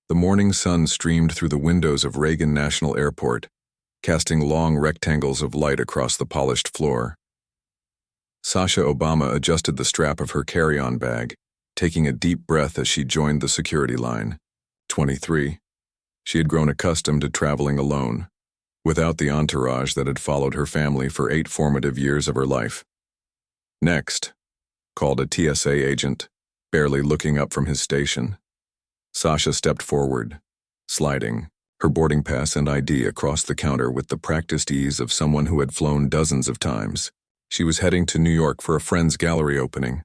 The morning sun streamed through the windows of Reagan National Airport, casting long rectangles of light across the polished floor. Sasha Obama adjusted the strap of her carry-on bag, taking a deep breath as she joined the security line. 23. She had grown accustomed to traveling alone, without the entourage that had followed her family for 8 formative years of her life. "Next," called a TSA agent, barely looking up from his station. Sasha stepped forward, sliding her boarding pass and ID across the counter with the practiced ease of someone who had flown dozens of times. She was heading to New York for a friend's gallery opening,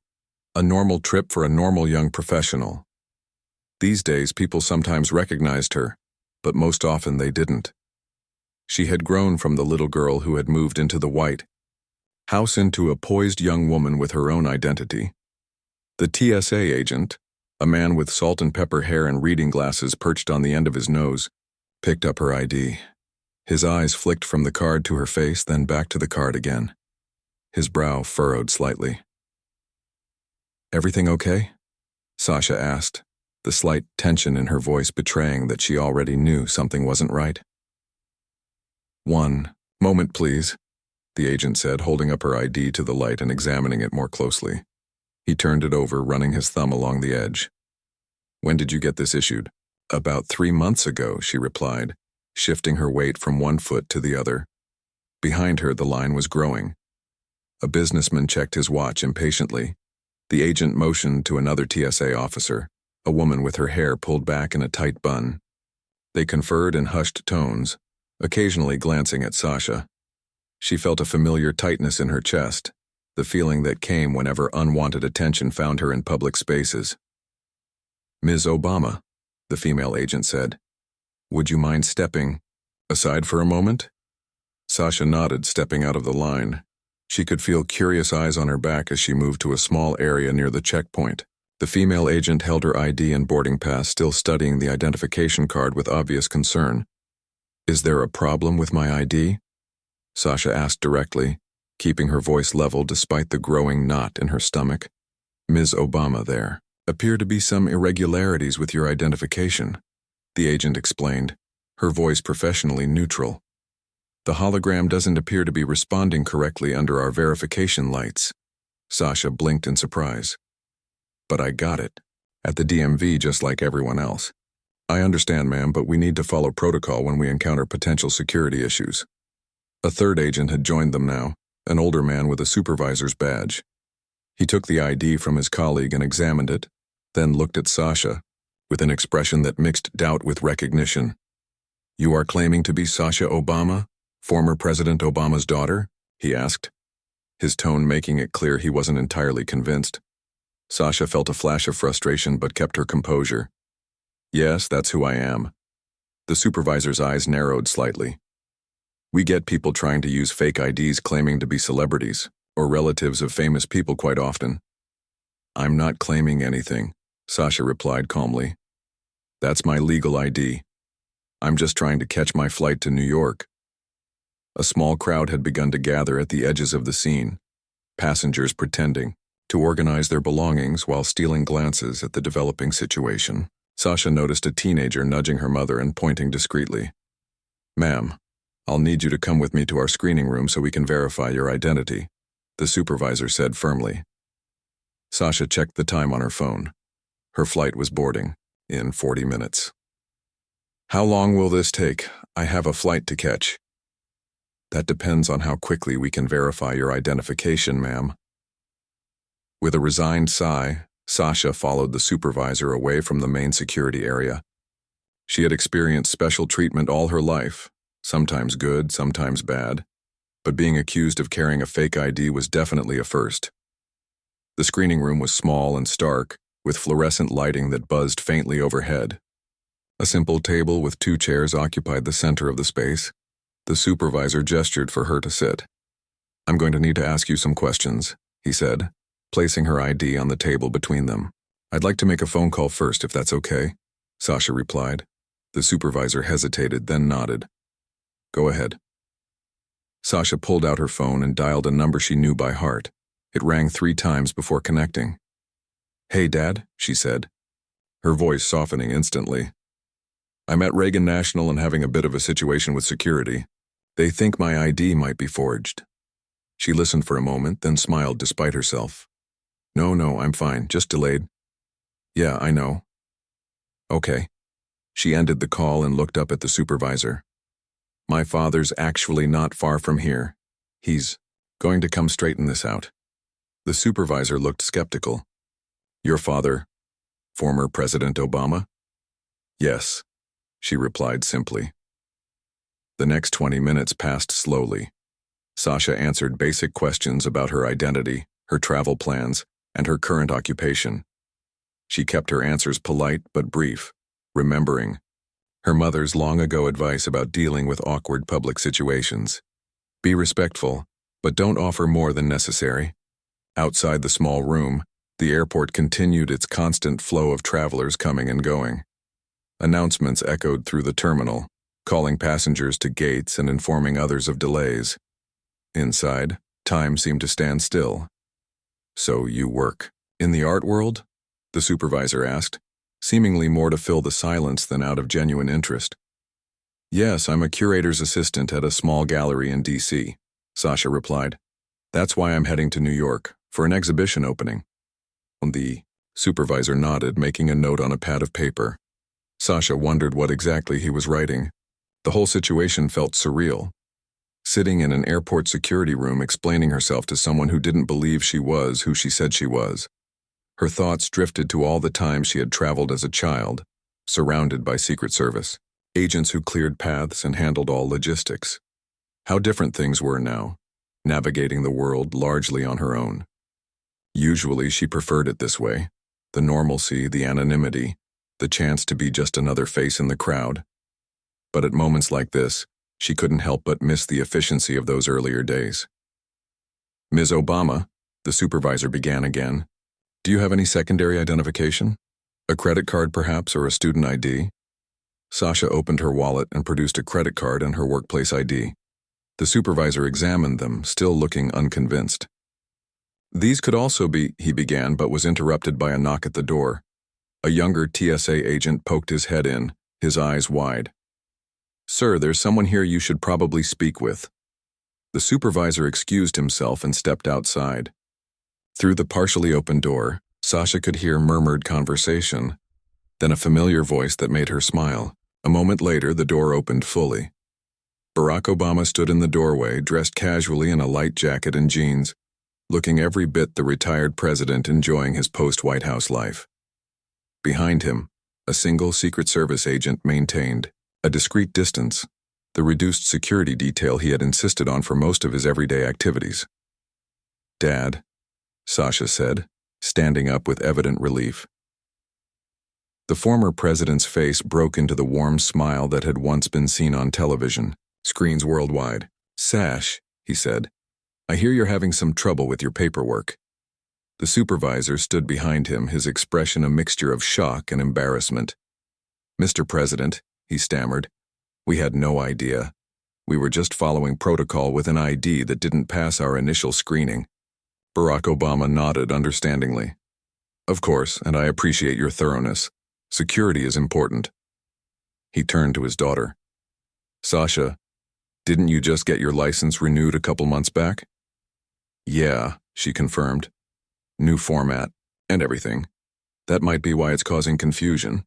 a normal trip for a normal young professional. These days, people sometimes recognized her, but most often they didn't. She had grown from the little girl who had moved into the White House into a poised young woman with her own identity. The TSA agent, a man with salt and pepper hair and reading glasses perched on the end of his nose, picked up her ID. His eyes flicked from the card to her face, then back to the card again. His brow furrowed slightly. "Everything okay?" Sasha asked, the slight tension in her voice betraying that she already knew something wasn't right. "One moment, please," the agent said, holding up her ID to the light and examining it more closely. He turned it over, running his thumb along the edge. "When did you get this issued?" "About 3 months ago," she replied, shifting her weight from one foot to the other. Behind her, the line was growing. A businessman checked his watch impatiently. The agent motioned to another TSA officer, a woman with her hair pulled back in a tight bun. They conferred in hushed tones, occasionally glancing at Sasha. She felt a familiar tightness in her chest, the feeling that came whenever unwanted attention found her in public spaces. "Ms. Obama," the female agent said, "would you mind stepping aside for a moment?" Sasha nodded, stepping out of the line. She could feel curious eyes on her back as she moved to a small area near the checkpoint. The female agent held her ID and boarding pass, still studying the identification card with obvious concern. "Is there a problem with my ID?" Sasha asked directly, keeping her voice level despite the growing knot in her stomach. "Ms. Obama, there appear to be some irregularities with your identification," the agent explained, her voice professionally neutral. "The hologram doesn't appear to be responding correctly under our verification lights." Sasha blinked in surprise. "But I got it. At the DMV just like everyone else." "I understand, ma'am, but we need to follow protocol when we encounter potential security issues." A third agent had joined them now, an older man with a supervisor's badge. He took the ID from his colleague and examined it, then looked at Sasha, with an expression that mixed doubt with recognition. "You are claiming to be Sasha Obama, former President Obama's daughter?" he asked, his tone making it clear he wasn't entirely convinced. Sasha felt a flash of frustration but kept her composure. "Yes, that's who I am." The supervisor's eyes narrowed slightly. "We get people trying to use fake IDs claiming to be celebrities or relatives of famous people quite often." "I'm not claiming anything," Sasha replied calmly. "That's my legal ID. I'm just trying to catch my flight to New York." A small crowd had begun to gather at the edges of the scene, passengers pretending to organize their belongings while stealing glances at the developing situation. Sasha noticed a teenager nudging her mother and pointing discreetly. "Ma'am, I'll need you to come with me to our screening room so we can verify your identity," the supervisor said firmly. Sasha checked the time on her phone. Her flight was boarding in 40 minutes. "How long will this take? I have a flight to catch." "That depends on how quickly we can verify your identification, ma'am." With a resigned sigh, Sasha followed the supervisor away from the main security area. She had experienced special treatment all her life, sometimes good, sometimes bad, but being accused of carrying a fake ID was definitely a first. The screening room was small and stark, with fluorescent lighting that buzzed faintly overhead. A simple table with 2 chairs occupied the center of the space. The supervisor gestured for her to sit. "I'm going to need to ask you some questions," he said, placing her ID on the table between them. "I'd like to make a phone call first, if that's okay," Sasha replied. The supervisor hesitated, then nodded. "Go ahead." Sasha pulled out her phone and dialed a number she knew by heart. It rang 3 times before connecting. "Hey, Dad," she said, her voice softening instantly. I'm at Reagan National and having a bit of a situation with security. They think my ID might be forged. She listened for a moment, then smiled despite herself. No, I'm fine, just delayed. Yeah, I know. Okay. She ended the call and looked up at the supervisor. My father's actually not far from here. He's going to come straighten this out. The supervisor looked skeptical. Your father, former President Obama? Yes, she replied simply. The next 20 minutes passed slowly. Sasha answered basic questions about her identity, her travel plans, and her current occupation. She kept her answers polite but brief, remembering her mother's long-ago advice about dealing with awkward public situations. Be respectful, but don't offer more than necessary. Outside the small room, the airport continued its constant flow of travelers coming and going. Announcements echoed through the terminal, calling passengers to gates and informing others of delays. Inside, time seemed to stand still. So you work in the art world? The supervisor asked, seemingly more to fill the silence than out of genuine interest. Yes, I'm a curator's assistant at a small gallery in D.C., Sasha replied. That's why I'm heading to New York, for an exhibition opening. The supervisor nodded, making a note on a pad of paper. Sasha wondered what exactly he was writing. The whole situation felt surreal. Sitting in an airport security room explaining herself to someone who didn't believe she was who she said she was. Her thoughts drifted to all the times she had traveled as a child, surrounded by Secret Service, agents who cleared paths and handled all logistics. How different things were now, navigating the world largely on her own. Usually she preferred it this way, the normalcy, the anonymity, the chance to be just another face in the crowd. But at moments like this, she couldn't help but miss the efficiency of those earlier days. Ms. Obama, the supervisor began again. Do you have any secondary identification? A credit card perhaps, or a student ID? Sasha opened her wallet and produced a credit card and her workplace ID. The supervisor examined them, still looking unconvinced. These could also be, he began, but was interrupted by a knock at the door. A younger TSA agent poked his head in, his eyes wide. Sir, there's someone here you should probably speak with. The supervisor excused himself and stepped outside. Through the partially open door, Sasha could hear murmured conversation, then a familiar voice that made her smile. A moment later, the door opened fully. Barack Obama stood in the doorway, dressed casually in a light jacket and jeans, looking every bit the retired president enjoying his post-White House life. Behind him, a single Secret Service agent maintained a discreet distance, the reduced security detail he had insisted on for most of his everyday activities. Dad, Sasha said, standing up with evident relief. The former president's face broke into the warm smile that had once been seen on television, screens worldwide. Sash, he said, I hear you're having some trouble with your paperwork. The supervisor stood behind him, his expression a mixture of shock and embarrassment. Mr. President, he stammered, we had no idea. We were just following protocol with an ID that didn't pass our initial screening. Barack Obama nodded understandingly. Of course, and I appreciate your thoroughness. Security is important. He turned to his daughter. Sasha, didn't you just get your license renewed a couple months back? Yeah, she confirmed. New format, and everything. That might be why it's causing confusion.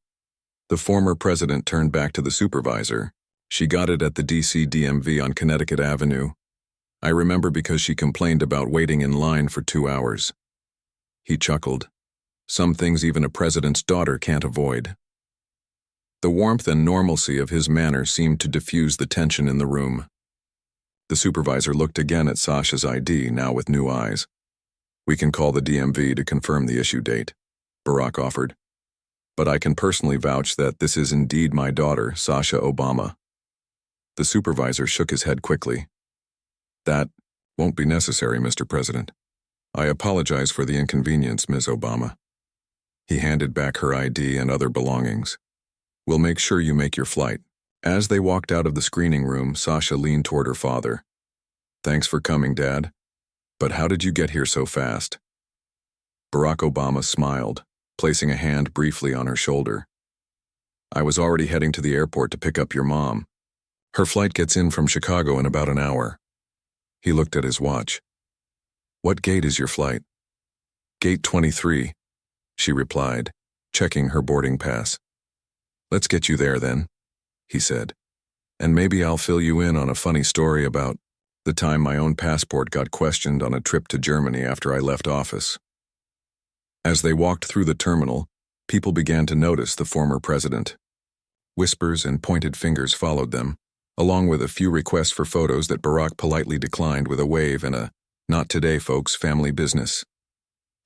The former president turned back to the supervisor. She got it at the DC DMV on Connecticut Avenue. I remember because she complained about waiting in line for 2 hours. He chuckled. Some things even a president's daughter can't avoid. The warmth and normalcy of his manner seemed to diffuse the tension in the room. The supervisor looked again at Sasha's ID, now with new eyes. We can call the DMV to confirm the issue date, Barack offered. But I can personally vouch that this is indeed my daughter, Sasha Obama. The supervisor shook his head quickly. That won't be necessary, Mr. President. I apologize for the inconvenience, Ms. Obama. He handed back her ID and other belongings. We'll make sure you make your flight. As they walked out of the screening room, Sasha leaned toward her father. Thanks for coming, Dad. But how did you get here so fast? Barack Obama smiled, placing a hand briefly on her shoulder. I was already heading to the airport to pick up your mom. Her flight gets in from Chicago in about an hour. He looked at his watch. What gate is your flight? Gate 23, she replied, checking her boarding pass. Let's get you there then, he said. And maybe I'll fill you in on a funny story about the time my own passport got questioned on a trip to Germany after I left office. As they walked through the terminal, people began to notice the former president. Whispers and pointed fingers followed them, along with a few requests for photos that Barack politely declined with a wave and a "not today, folks, family business."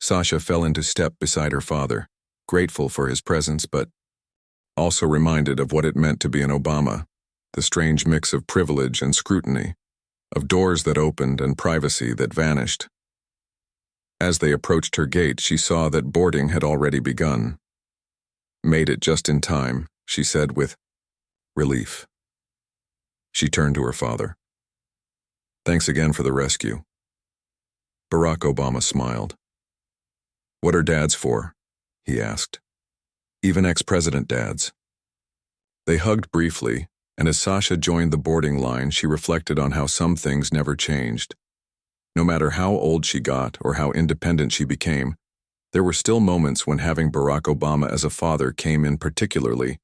Sasha fell into step beside her father, grateful for his presence but also reminded of what it meant to be an Obama, the strange mix of privilege and scrutiny, of doors that opened and privacy that vanished. As they approached her gate, she saw that boarding had already begun. Made it just in time, she said with relief. She turned to her father. Thanks again for the rescue. Barack Obama smiled. What are dads for? He asked. Even ex-president dads. They hugged briefly, and as Sasha joined the boarding line, she reflected on how some things never changed. No matter how old she got or how independent she became, there were still moments when having Barack Obama as a father came in particularly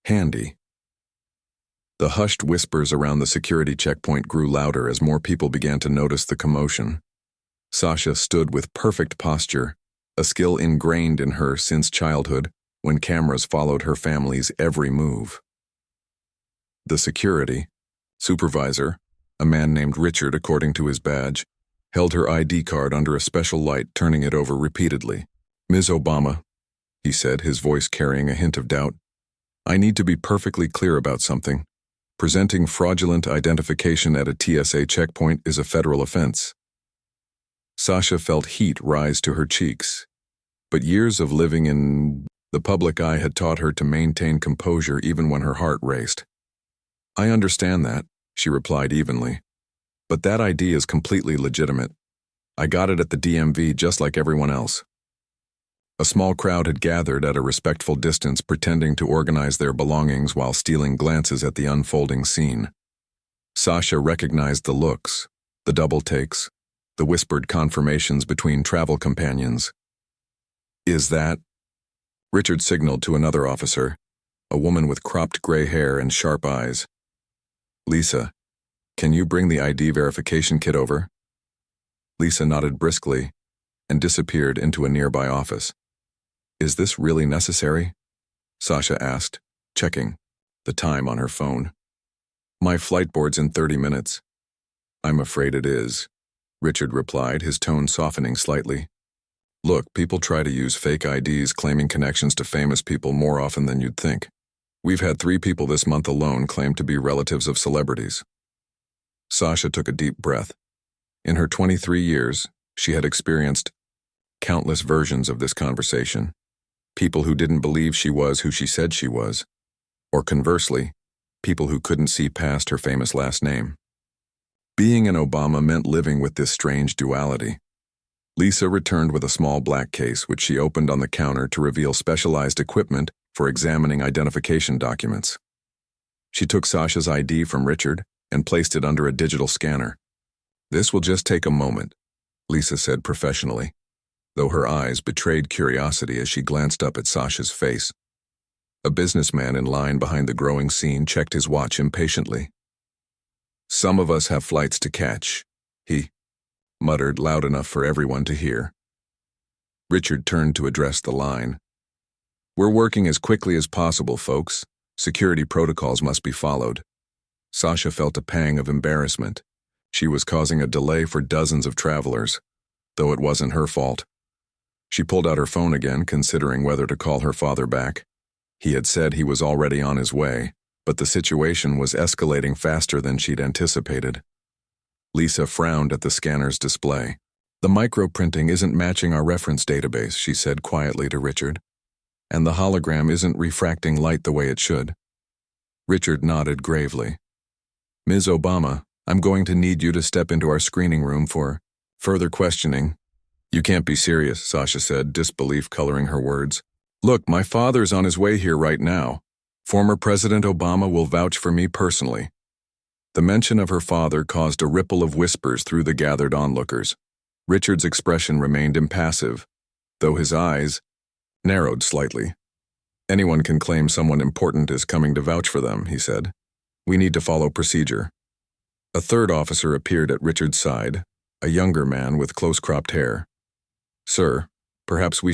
handy. The hushed whispers around the security checkpoint grew louder as more people began to notice the commotion. Sasha stood with perfect posture, a skill ingrained in her since childhood when cameras followed her family's every move. The security supervisor, a man named Richard according to his badge, held her ID card under a special light, turning it over repeatedly. Ms. Obama, he said, his voice carrying a hint of doubt, I need to be perfectly clear about something. Presenting fraudulent identification at a TSA checkpoint is a federal offense. Sasha felt heat rise to her cheeks, but years of living in the public eye had taught her to maintain composure even when her heart raced. I understand that, she replied evenly, but that ID is completely legitimate. I got it at the DMV just like everyone else. A small crowd had gathered at a respectful distance, pretending to organize their belongings while stealing glances at the unfolding scene. Sasha recognized the looks, the double takes, the whispered confirmations between travel companions. Is that? Richard signaled to another officer, a woman with cropped gray hair and sharp eyes. Lisa, can you bring the ID verification kit over? Lisa nodded briskly and disappeared into a nearby office. Is this really necessary? Sasha asked, checking the time on her phone. My flight board's in 30 minutes. I'm afraid it is, Richard replied, his tone softening slightly. Look, people try to use fake IDs claiming connections to famous people more often than you'd think. We've had 3 people this month alone claim to be relatives of celebrities. Sasha took a deep breath. In her 23 years, she had experienced countless versions of this conversation. People who didn't believe she was who she said she was, or conversely, people who couldn't see past her famous last name. Being an Obama meant living with this strange duality. Lisa returned with a small black case which she opened on the counter to reveal specialized equipment for examining identification documents. She took Sasha's ID from Richard and placed it under a digital scanner. This will just take a moment, Lisa said professionally, though her eyes betrayed curiosity as she glanced up at Sasha's face. A businessman in line behind the growing scene checked his watch impatiently. Some of us have flights to catch, he muttered loud enough for everyone to hear. Richard turned to address the line. We're working as quickly as possible, folks. Security protocols must be followed. Sasha felt a pang of embarrassment. She was causing a delay for dozens of travelers, though it wasn't her fault. She pulled out her phone again, considering whether to call her father back. He had said he was already on his way, but the situation was escalating faster than she'd anticipated. Lisa frowned at the scanner's display. The microprinting isn't matching our reference database, she said quietly to Richard. And the hologram isn't refracting light the way it should. Richard nodded gravely. Ms. Obama, I'm going to need you to step into our screening room for further questioning. You can't be serious, Sasha said, disbelief coloring her words. Look, my father's on his way here right now. Former President Obama will vouch for me personally. The mention of her father caused a ripple of whispers through the gathered onlookers. Richard's expression remained impassive, though his eyes narrowed slightly. Anyone can claim someone important is coming to vouch for them, he said. We need to follow procedure. A third officer appeared at Richard's side, a younger man with close-cropped hair. Sir, perhaps we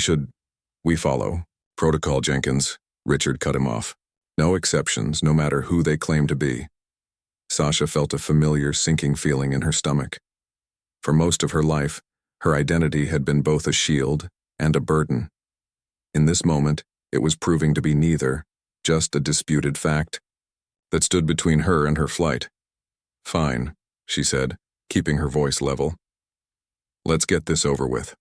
follow. Protocol, Jenkins. Richard cut him off. No exceptions, no matter who they claim to be. Sasha felt a familiar sinking feeling in her stomach. For most of her life, her identity had been both a shield and a burden. In this moment, it was proving to be neither, just a disputed fact that stood between her and her flight. Fine, she said, keeping her voice level. Let's get this over with.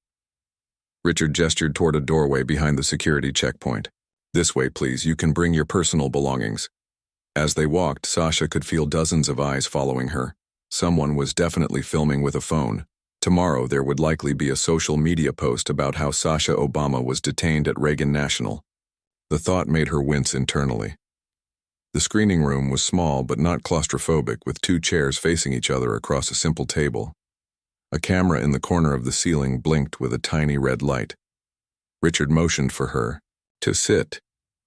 Richard gestured toward a doorway behind the security checkpoint. This way, please, you can bring your personal belongings. As they walked, Sasha could feel dozens of eyes following her. Someone was definitely filming with a phone. Tomorrow, there would likely be a social media post about how Sasha Obama was detained at Reagan National. The thought made her wince internally. The screening room was small but not claustrophobic, with 2 chairs facing each other across a simple table. A camera in the corner of the ceiling blinked with a tiny red light. Richard motioned for her to sit.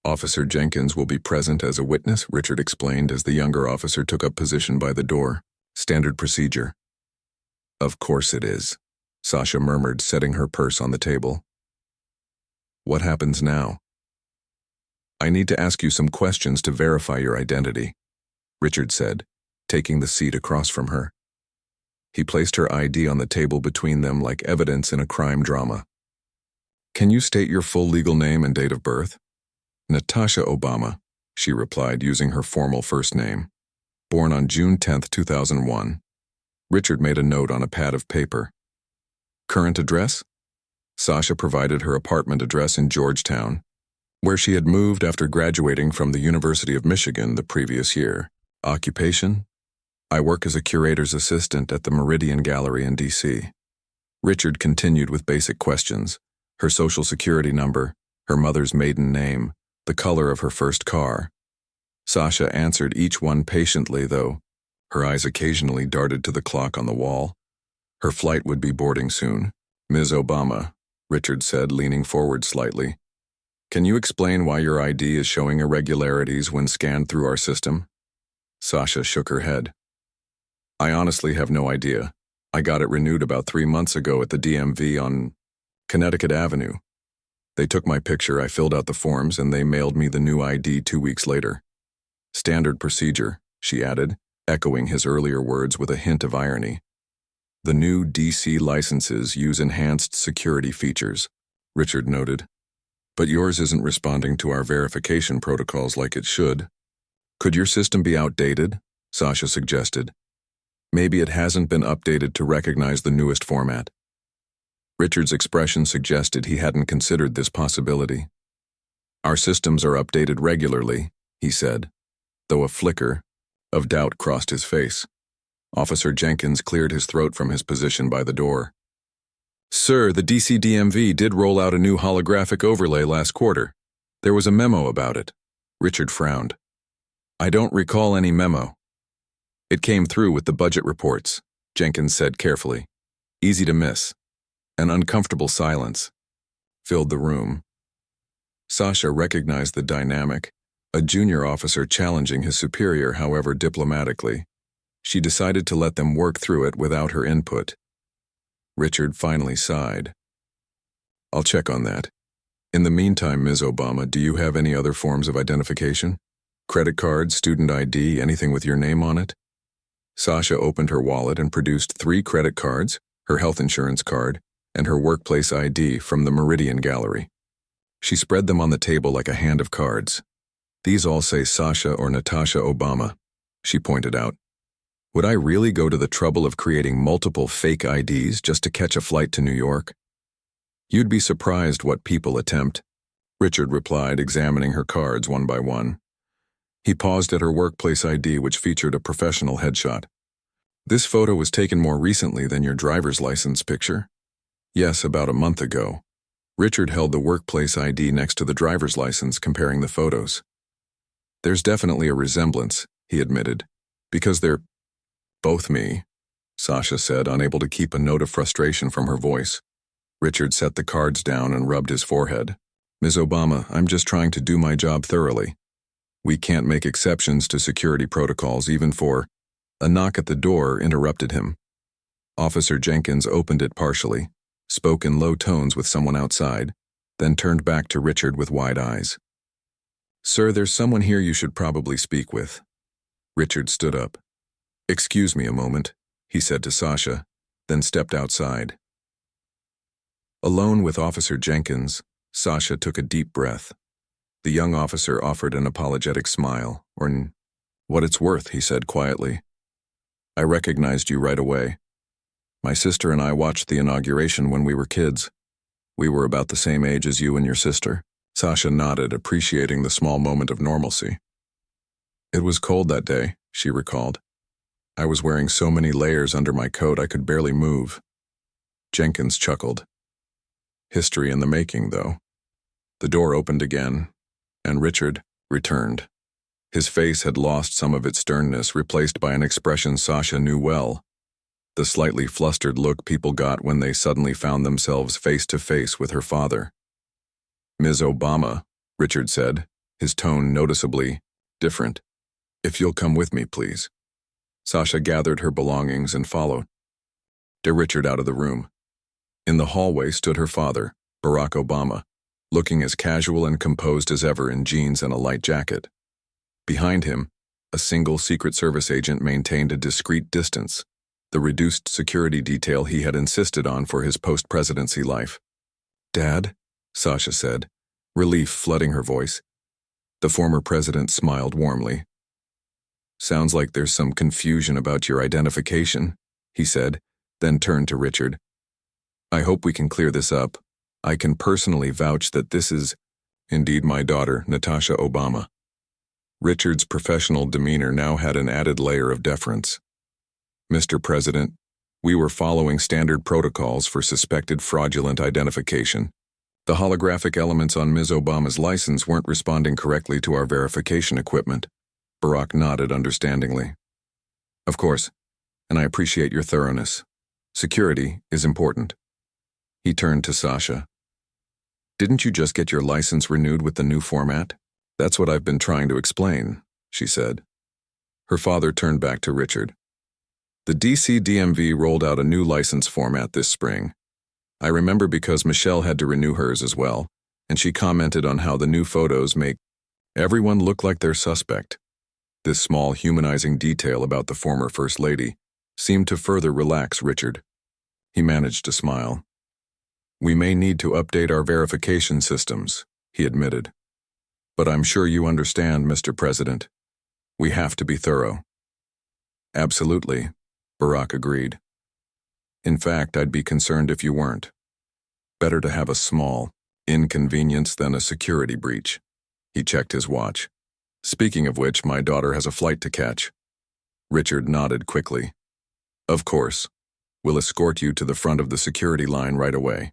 Officer Jenkins will be present as a witness, Richard explained as the younger officer took up position by the door. Standard procedure. Of course it is, Sasha murmured, setting her purse on the table. What happens now? I need to ask you some questions to verify your identity, Richard said, taking the seat across from her. He placed her ID on the table between them like evidence in a crime drama. Can you state your full legal name and date of birth? Natasha Obama, she replied using her formal first name. Born on June 10, 2001. Richard made a note on a pad of paper. Current address? Sasha provided her apartment address in Georgetown, where she had moved after graduating from the University of Michigan the previous year. Occupation? I work as a curator's assistant at the Meridian Gallery in D.C. Richard continued with basic questions. Her social security number, her mother's maiden name, the color of her first car. Sasha answered each one patiently, though her eyes occasionally darted to the clock on the wall. Her flight would be boarding soon. Ms. Obama, Richard said, leaning forward slightly. Can you explain why your ID is showing irregularities when scanned through our system? Sasha shook her head. I honestly have no idea. I got it renewed about 3 months ago at the DMV on Connecticut Avenue. They took my picture, I filled out the forms, and they mailed me the new ID 2 weeks later. Standard procedure, she added, echoing his earlier words with a hint of irony. The new DC licenses use enhanced security features, Richard noted. But yours isn't responding to our verification protocols like it should. Could your system be outdated? Sasha suggested. Maybe it hasn't been updated to recognize the newest format. Richard's expression suggested he hadn't considered this possibility. Our systems are updated regularly, he said, though a flicker of doubt crossed his face. Officer Jenkins cleared his throat from his position by the door. Sir, the DC DMV did roll out a new holographic overlay last quarter. There was a memo about it. Richard frowned. I don't recall any memo. It came through with the budget reports, Jenkins said carefully. Easy to miss. An uncomfortable silence filled the room. Sasha recognized the dynamic, a junior officer challenging his superior, however diplomatically. She decided to let them work through it without her input. Richard finally sighed. I'll check on that. In the meantime, Ms. Obama, do you have any other forms of identification? Credit cards, student ID, anything with your name on it? Sasha opened her wallet and produced 3 credit cards, her health insurance card, and her workplace ID from the Meridian Gallery. She spread them on the table like a hand of cards. These all say Sasha or Natasha Obama, she pointed out. Would I really go to the trouble of creating multiple fake IDs just to catch a flight to New York? You'd be surprised what people attempt, Richard replied, examining her cards one by one. He paused at her workplace ID, which featured a professional headshot. This photo was taken more recently than your driver's license picture. Yes, about a month ago. Richard held the workplace ID next to the driver's license, comparing the photos. There's definitely a resemblance, he admitted. Because they're both me, Sasha said, unable to keep a note of frustration from her voice. Richard set the cards down and rubbed his forehead. Ms. Obama, I'm just trying to do my job thoroughly. We can't make exceptions to security protocols even for... A knock at the door interrupted him. Officer Jenkins opened it partially, spoke in low tones with someone outside, then turned back to Richard with wide eyes. Sir, there's someone here you should probably speak with. Richard stood up. Excuse me a moment, he said to Sasha, then stepped outside. Alone with Officer Jenkins, Sasha took a deep breath. The young officer offered an apologetic smile, or what it's worth, he said quietly. I recognized you right away. My sister and I watched the inauguration when we were kids. We were about the same age as you and your sister. Sasha nodded, appreciating the small moment of normalcy. It was cold that day, she recalled. I was wearing so many layers under my coat I could barely move. Jenkins chuckled. History in the making, though. The door opened again, and Richard returned. His face had lost some of its sternness, replaced by an expression Sasha knew well. The slightly flustered look people got when they suddenly found themselves face to face with her father. Ms. Obama, Richard said, his tone noticeably different. If you'll come with me, please. Sasha gathered her belongings and followed Richard out of the room. In the hallway stood her father, Barack Obama, looking as casual and composed as ever in jeans and a light jacket. Behind him, a single Secret Service agent maintained a discreet distance, the reduced security detail he had insisted on for his post-presidency life. Dad, Sasha said, relief flooding her voice. The former president smiled warmly. Sounds like there's some confusion about your identification, he said, then turned to Richard. I hope we can clear this up. I can personally vouch that this is, indeed, my daughter, Natasha Obama. Richard's professional demeanor now had an added layer of deference. Mr. President, we were following standard protocols for suspected fraudulent identification. The holographic elements on Ms. Obama's license weren't responding correctly to our verification equipment. Barack nodded understandingly. Of course, and I appreciate your thoroughness. Security is important. He turned to Sasha. Didn't you just get your license renewed with the new format? That's what I've been trying to explain, she said. Her father turned back to Richard. The DC DMV rolled out a new license format this spring. I remember because Michelle had to renew hers as well, and she commented on how the new photos make everyone look like they're suspect. This small humanizing detail about the former First Lady seemed to further relax Richard. He managed to smile. We may need to update our verification systems, he admitted. But I'm sure you understand, Mr. President. We have to be thorough. Absolutely, Barack agreed. In fact, I'd be concerned if you weren't. Better to have a small inconvenience than a security breach. He checked his watch. Speaking of which, my daughter has a flight to catch. Richard nodded quickly. Of course. We'll escort you to the front of the security line right away.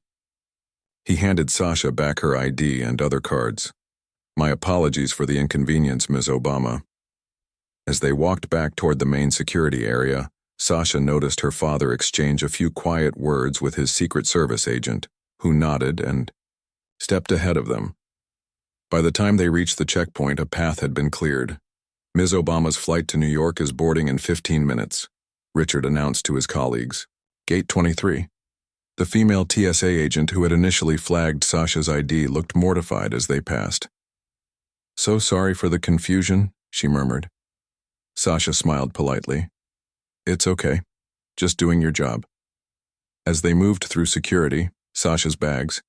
He handed Sasha back her ID and other cards. My apologies for the inconvenience, Ms. Obama. As they walked back toward the main security area, Sasha noticed her father exchange a few quiet words with his Secret Service agent, who nodded and stepped ahead of them. By the time they reached the checkpoint, a path had been cleared. Ms. Obama's flight to New York is boarding in 15 minutes, Richard announced to his colleagues. Gate 23. The female TSA agent who had initially flagged Sasha's ID looked mortified as they passed. So sorry for the confusion, she murmured. Sasha smiled politely. It's okay. Just doing your job. As they moved through security, Sasha's bags,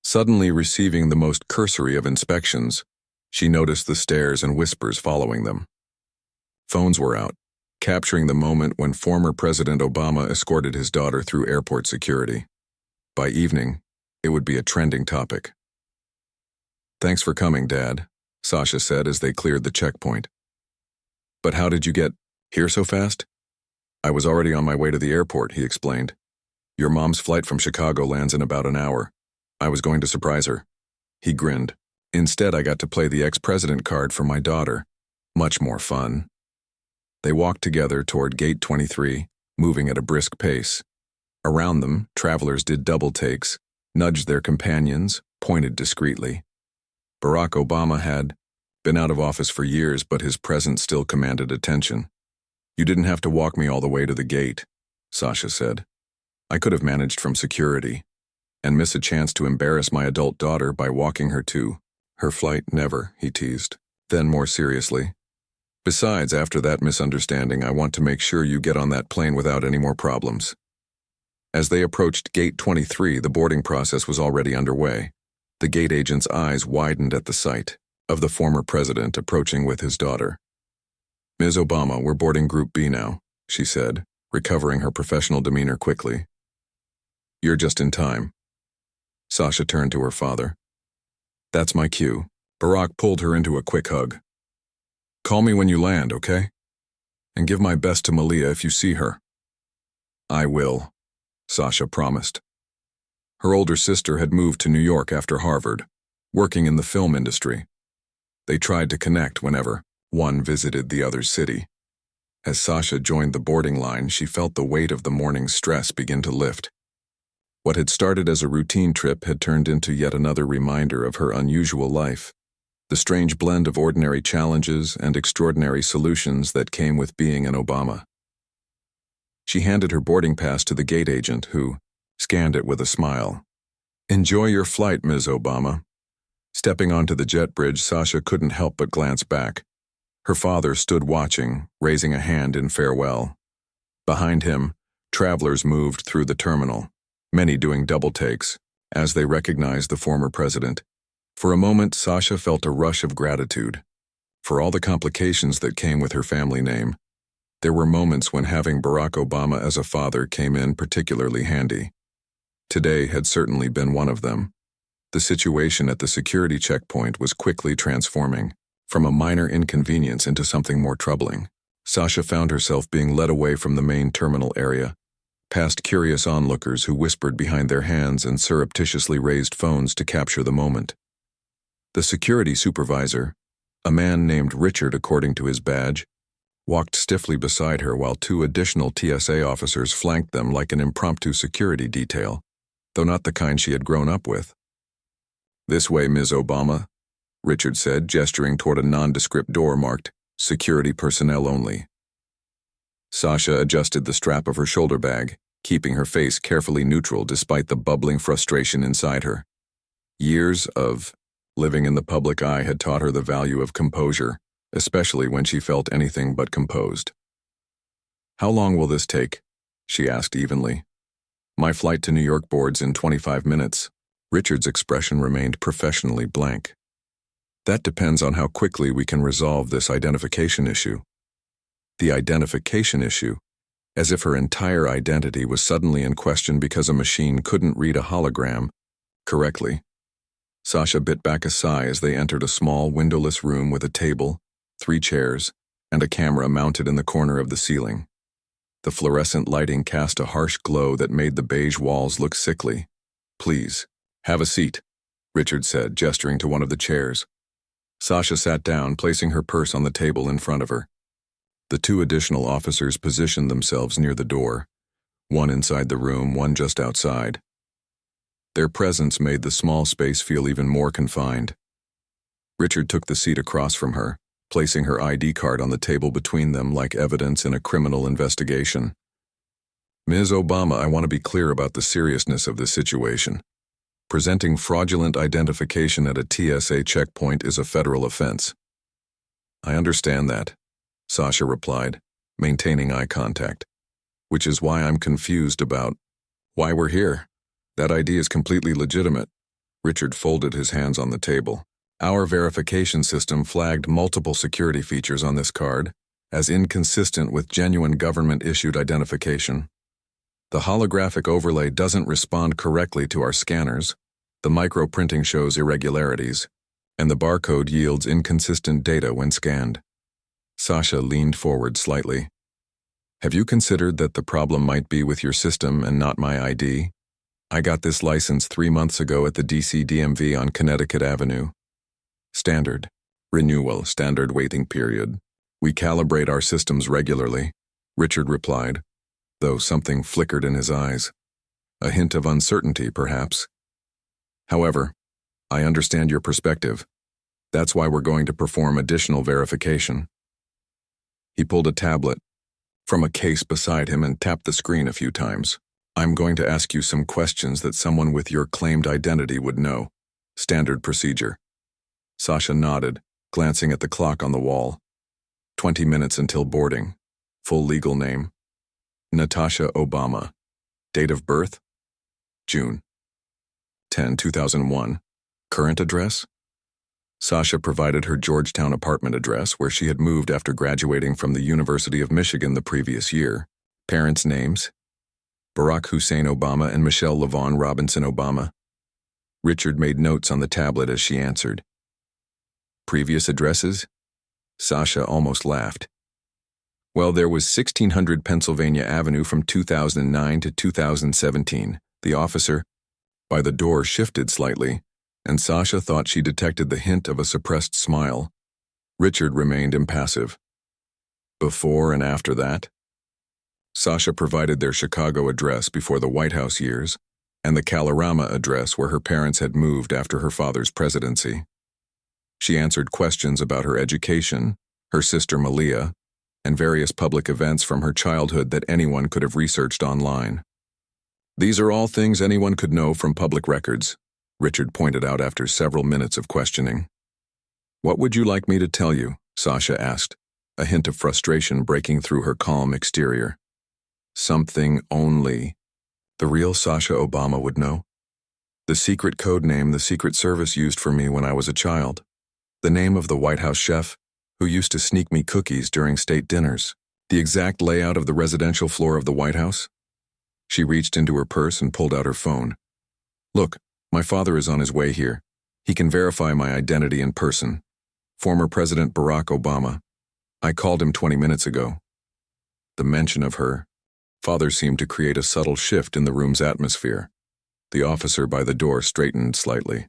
suddenly receiving the most cursory of inspections, she noticed the stares and whispers following them. Phones were out, capturing the moment when former President Obama escorted his daughter through airport security. By evening, it would be a trending topic. Thanks for coming, Dad, Sasha said as they cleared the checkpoint. But how did you get here so fast? I was already on my way to the airport, he explained. Your mom's flight from Chicago lands in about an hour. I was going to surprise her. He grinned. Instead, I got to play the ex-president card for my daughter. Much more fun. They walked together toward Gate 23, moving at a brisk pace. Around them, travelers did double takes, nudged their companions, pointed discreetly. Barack Obama had been out of office for years, but his presence still commanded attention. "You didn't have to walk me all the way to the gate," Sasha said. "I could have managed from security, and miss a chance to embarrass my adult daughter by walking her to her flight." "Never," he teased. Then more seriously, "Besides, after that misunderstanding, I want to make sure you get on that plane without any more problems." As they approached Gate 23, the boarding process was already underway. The gate agent's eyes widened at the sight of the former president approaching with his daughter. "Ms. Obama, we're boarding Group B now," she said, recovering her professional demeanor quickly. "You're just in time." Sasha turned to her father. "That's my cue." Barack pulled her into a quick hug. "Call me when you land, okay? And give my best to Malia if you see her." "I will," Sasha promised. Her older sister had moved to New York after Harvard, working in the film industry. They tried to connect whenever one visited the other's city. As Sasha joined the boarding line, she felt the weight of the morning's stress begin to lift. What had started as a routine trip had turned into yet another reminder of her unusual life, the strange blend of ordinary challenges and extraordinary solutions that came with being an Obama. She handed her boarding pass to the gate agent, who scanned it with a smile. "Enjoy your flight, Ms. Obama." Stepping onto the jet bridge, Sasha couldn't help but glance back. Her father stood watching, raising a hand in farewell. Behind him, travelers moved through the terminal, many doing double takes, as they recognized the former president. For a moment, Sasha felt a rush of gratitude. For all the complications that came with her family name, there were moments when having Barack Obama as a father came in particularly handy. Today had certainly been one of them. The situation at the security checkpoint was quickly transforming, from a minor inconvenience into something more troubling. Sasha found herself being led away from the main terminal area, past curious onlookers who whispered behind their hands and surreptitiously raised phones to capture the moment. The security supervisor, a man named Richard according to his badge, walked stiffly beside her while two additional TSA officers flanked them like an impromptu security detail, though not the kind she had grown up with. "This way, Ms. Obama," Richard said, gesturing toward a nondescript door marked "Security Personnel Only." Sasha adjusted the strap of her shoulder bag, keeping her face carefully neutral despite the bubbling frustration inside her. Years of living in the public eye had taught her the value of composure, especially when she felt anything but composed. "How long will this take?" she asked evenly. "My flight to New York boards in 25 minutes. Richard's expression remained professionally blank. "That depends on how quickly we can resolve this identification issue." The identification issue, as if her entire identity was suddenly in question because a machine couldn't read a hologram correctly. Sasha bit back a sigh as they entered a small, windowless room with a table, 3 chairs, and a camera mounted in the corner of the ceiling. The fluorescent lighting cast a harsh glow that made the beige walls look sickly. "Please, have a seat," Richard said, gesturing to one of the chairs. Sasha sat down, placing her purse on the table in front of her. The 2 additional officers positioned themselves near the door, one inside the room, one just outside. Their presence made the small space feel even more confined. Richard took the seat across from her, placing her ID card on the table between them like evidence in a criminal investigation. "Ms. Obama, I want to be clear about the seriousness of this situation. Presenting fraudulent identification at a TSA checkpoint is a federal offense." "I understand that," Sasha replied, maintaining eye contact. "Which is why I'm confused about why we're here. That ID is completely legitimate." Richard folded his hands on the table. "Our verification system flagged multiple security features on this card as inconsistent with genuine government-issued identification. The holographic overlay doesn't respond correctly to our scanners, the microprinting shows irregularities, and the barcode yields inconsistent data when scanned." Sasha leaned forward slightly. "Have you considered that the problem might be with your system and not my ID? I got this license 3 months ago at the DC DMV on Connecticut Avenue. Standard. Renewal, standard waiting period. We calibrate our systems regularly, Richard replied, though something flickered in his eyes. A hint of uncertainty, perhaps. However, I understand your perspective. That's why we're going to perform additional verification. He pulled a tablet from a case beside him and tapped the screen a few times. I'm going to ask you some questions that someone with your claimed identity would know. Standard procedure. Sasha nodded, glancing at the clock on the wall. 20 minutes until boarding. Full legal name: Natasha Obama. Date of birth: June 10, 2001. Current address? Sasha provided her Georgetown apartment address, where she had moved after graduating from the University of Michigan the previous year. Parents' names: Barack Hussein Obama and Michelle LaVaughn Robinson Obama. Richard made notes on the tablet as she answered. Previous addresses? Sasha almost laughed. Well, there was 1600 Pennsylvania Avenue from 2009 to 2017. The officer by the door shifted slightly, and Sasha thought she detected the hint of a suppressed smile. Richard remained impassive. Before and after that? Sasha provided their Chicago address before the White House years, and the Kalorama address where her parents had moved after her father's presidency. She answered questions about her education, her sister Malia, and various public events from her childhood that anyone could have researched online. These are all things anyone could know from public records, Richard pointed out after several minutes of questioning. What would you like me to tell you? Sasha asked, a hint of frustration breaking through her calm exterior. Something only the real Sasha Obama would know. The secret code name the Secret Service used for me when I was a child. The name of the White House chef who used to sneak me cookies during state dinners. The exact layout of the residential floor of the White House. She reached into her purse and pulled out her phone. Look, my father is on his way here. He can verify my identity in person. Former President Barack Obama. I called him 20 minutes ago. The mention of her father seemed to create a subtle shift in the room's atmosphere. The officer by the door straightened slightly.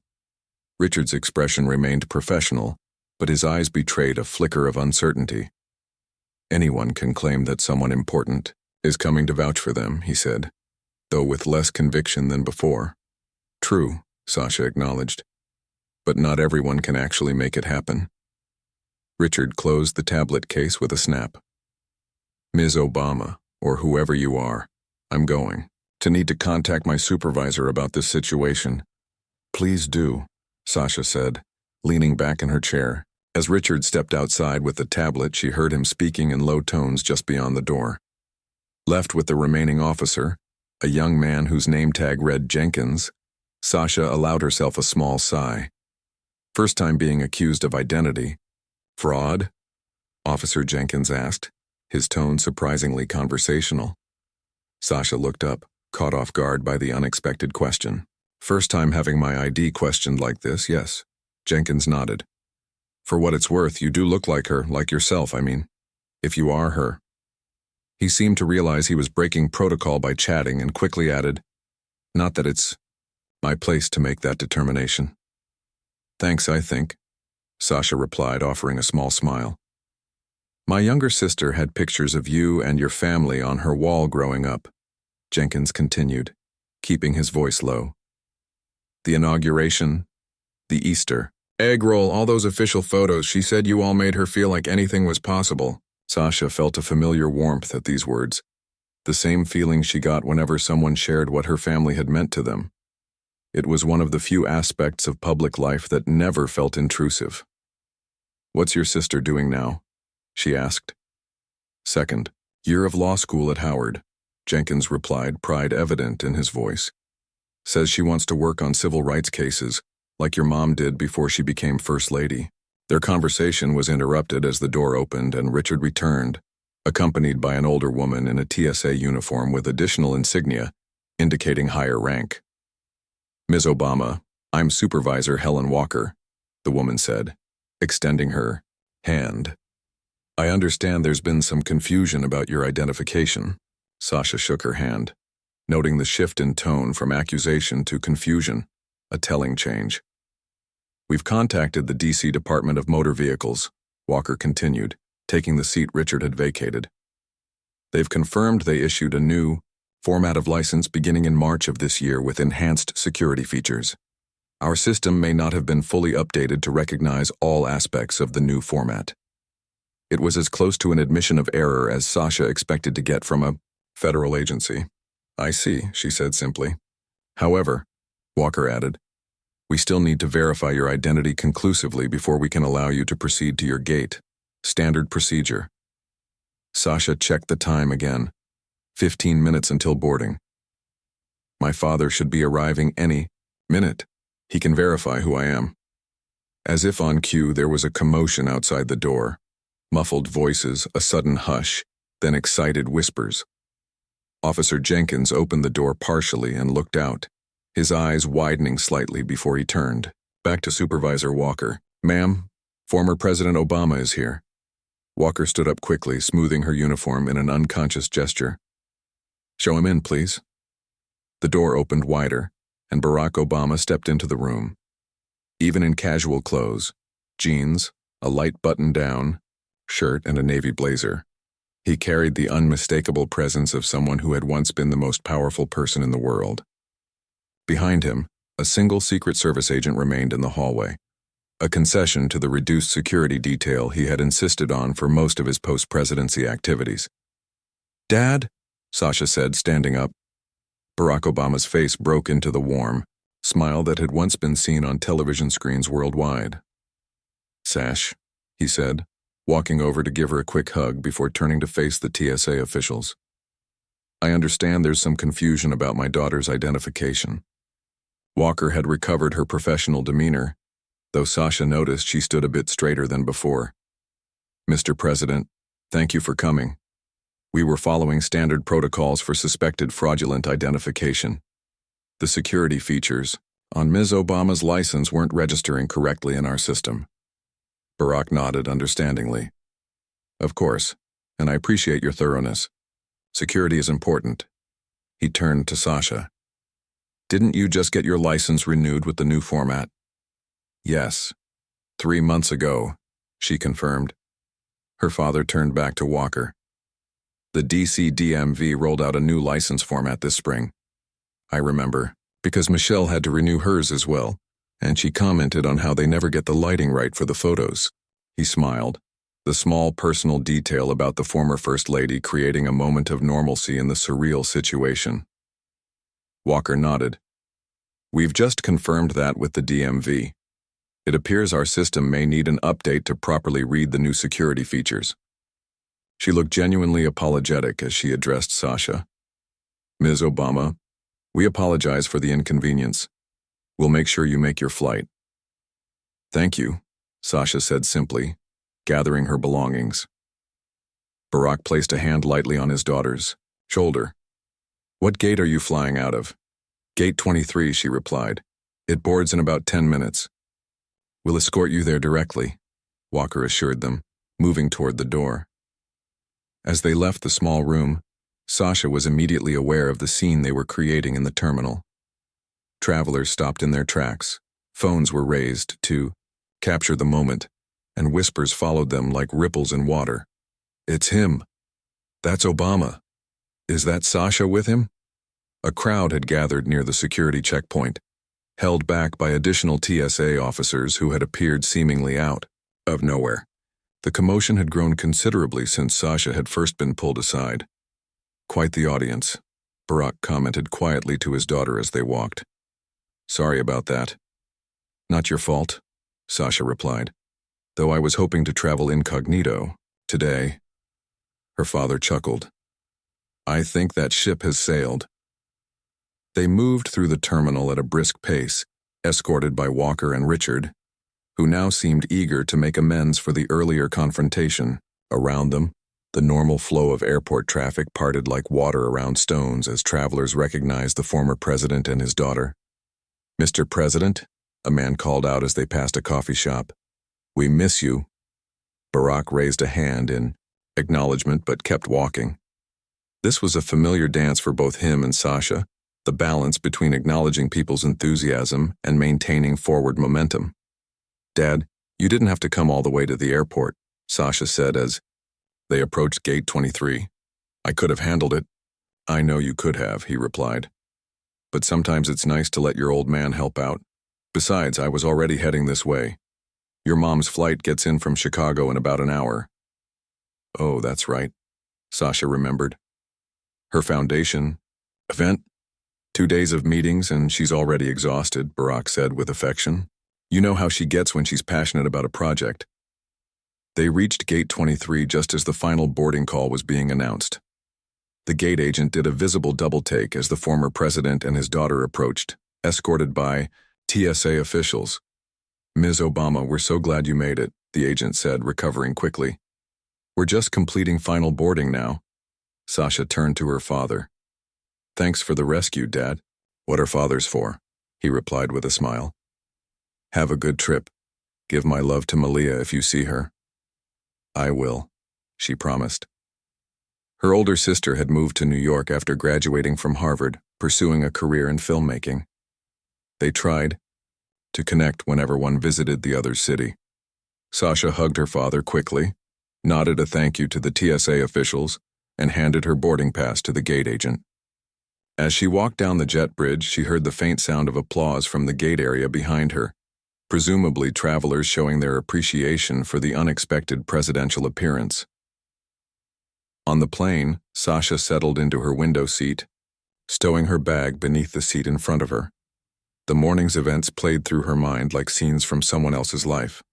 Richard's expression remained professional, but his eyes betrayed a flicker of uncertainty. Anyone can claim that someone important is coming to vouch for them, he said, though with less conviction than before. True, Sasha acknowledged, but not everyone can actually make it happen. Richard closed the tablet case with a snap. Ms. Obama, or whoever you are, I'm going to need to contact my supervisor about this situation. Please do, Sasha said, leaning back in her chair. As Richard stepped outside with the tablet, she heard him speaking in low tones just beyond the door. Left with the remaining officer, a young man whose name tag read Jenkins, Sasha allowed herself a small sigh. First time being accused of identity. Fraud? Officer Jenkins asked, his tone surprisingly conversational. Sasha looked up, caught off guard by the unexpected question. First time having my ID questioned like this, yes. Jenkins nodded. For what it's worth, you do look like her, like yourself, I mean. If you are her. He seemed to realize he was breaking protocol by chatting and quickly added, not that it's my place to make that determination. Thanks, I think, Sasha replied, offering a small smile. My younger sister had pictures of you and your family on her wall growing up, Jenkins continued, keeping his voice low. The inauguration, the Easter, egg roll, all those official photos, she said you all made her feel like anything was possible. Sasha felt a familiar warmth at these words, the same feeling she got whenever someone shared what her family had meant to them. It was one of the few aspects of public life that never felt intrusive. What's your sister doing now? She asked. Second year of law school at Howard, Jenkins replied, pride evident in his voice. Says she wants to work on civil rights cases, like your mom did before she became First Lady. Their conversation was interrupted as the door opened and Richard returned, accompanied by an older woman in a TSA uniform with additional insignia, indicating higher rank. Ms. Obama, I'm Supervisor Helen Walker, the woman said, extending her hand. I understand there's been some confusion about your identification. Sasha shook her hand, noting the shift in tone from accusation to confusion, a telling change. We've contacted the D.C. Department of Motor Vehicles, Walker continued, taking the seat Richard had vacated. They've confirmed they issued a new format of license beginning in March of this year with enhanced security features. Our system may not have been fully updated to recognize all aspects of the new format. It was as close to an admission of error as Sasha expected to get from a federal agency. I see, she said simply. However, Walker added, we still need to verify your identity conclusively before we can allow you to proceed to your gate. Standard procedure. Sasha checked the time again. 15 minutes until boarding. My father should be arriving any minute. He can verify who I am. As if on cue, there was a commotion outside the door. Muffled voices, a sudden hush, then excited whispers. Officer Jenkins opened the door partially and looked out, his eyes widening slightly before he turned. Back to Supervisor Walker. Ma'am, former President Obama is here. Walker stood up quickly, smoothing her uniform in an unconscious gesture. Show him in, please. The door opened wider, and Barack Obama stepped into the room. Even in casual clothes, jeans, a light button-down shirt, and a navy blazer, he carried the unmistakable presence of someone who had once been the most powerful person in the world. Behind him, a single Secret Service agent remained in the hallway, a concession to the reduced security detail he had insisted on for most of his post-presidency activities. Dad? Sasha said, standing up. Barack Obama's face broke into the warm smile that had once been seen on television screens worldwide. Sash, he said, walking over to give her a quick hug before turning to face the TSA officials. I understand there's some confusion about my daughter's identification. Walker had recovered her professional demeanor, though Sasha noticed she stood a bit straighter than before. Mr. President, thank you for coming. We were following standard protocols for suspected fraudulent identification. The security features on Ms. Obama's license weren't registering correctly in our system. Barack nodded understandingly. Of course, and I appreciate your thoroughness. Security is important. He turned to Sasha. Didn't you just get your license renewed with the new format? Yes. 3 months ago, she confirmed. Her father turned back to Walker. The DC DMV rolled out a new license format this spring. I remember, because Michelle had to renew hers as well, and she commented on how they never get the lighting right for the photos. He smiled, the small personal detail about the former First Lady creating a moment of normalcy in the surreal situation. Walker nodded. We've just confirmed that with the DMV. It appears our system may need an update to properly read the new security features. She looked genuinely apologetic as she addressed Sasha. Ms. Obama, we apologize for the inconvenience. We'll make sure you make your flight. Thank you, Sasha said simply, gathering her belongings. Barack placed a hand lightly on his daughter's shoulder. What gate are you flying out of? Gate 23, she replied. It boards in about 10 minutes. We'll escort you there directly, Walker assured them, moving toward the door. As they left the small room, Sasha was immediately aware of the scene they were creating in the terminal. Travelers stopped in their tracks, phones were raised to capture the moment, and whispers followed them like ripples in water. It's him. That's Obama. Is that Sasha with him? A crowd had gathered near the security checkpoint, held back by additional TSA officers who had appeared seemingly out of nowhere. The commotion had grown considerably since Sasha had first been pulled aside. Quite the audience, Barack commented quietly to his daughter as they walked. Sorry about that. Not your fault, Sasha replied, though I was hoping to travel incognito today. Her father chuckled. I think that ship has sailed. They moved through the terminal at a brisk pace, escorted by Walker and Richard, who now seemed eager to make amends for the earlier confrontation. Around them, the normal flow of airport traffic parted like water around stones as travelers recognized the former president and his daughter. Mr. President, a man called out as they passed a coffee shop. We miss you. Barack raised a hand in acknowledgement but kept walking. This was a familiar dance for both him and Sasha, the balance between acknowledging people's enthusiasm and maintaining forward momentum. Dad, you didn't have to come all the way to the airport, Sasha said as They approached gate 23. I could have handled it. I know you could have, he replied. But sometimes it's nice to let your old man help out. Besides, I was already heading this way. Your mom's flight gets in from Chicago in about an hour. Oh, that's right, Sasha remembered. Her foundation event? 2 days of meetings and she's already exhausted, Barack said with affection. You know how she gets when she's passionate about a project. They reached gate 23 just as the final boarding call was being announced. The gate agent did a visible double-take as the former president and his daughter approached, escorted by TSA officials. Ms. Obama, we're so glad you made it, the agent said, recovering quickly. We're just completing final boarding now. Sasha turned to her father. Thanks for the rescue, Dad. What are fathers for? He replied with a smile. Have a good trip. Give my love to Malia if you see her. I will, she promised. Her older sister had moved to New York after graduating from Harvard, pursuing a career in filmmaking. They tried to connect whenever one visited the other city. Sasha hugged her father quickly, nodded a thank you to the TSA officials, and handed her boarding pass to the gate agent. As she walked down the jet bridge, she heard the faint sound of applause from the gate area behind her, presumably travelers showing their appreciation for the unexpected presidential appearance. On the plane, Sasha settled into her window seat, stowing her bag beneath the seat in front of her. The morning's events played through her mind like scenes from someone else's life.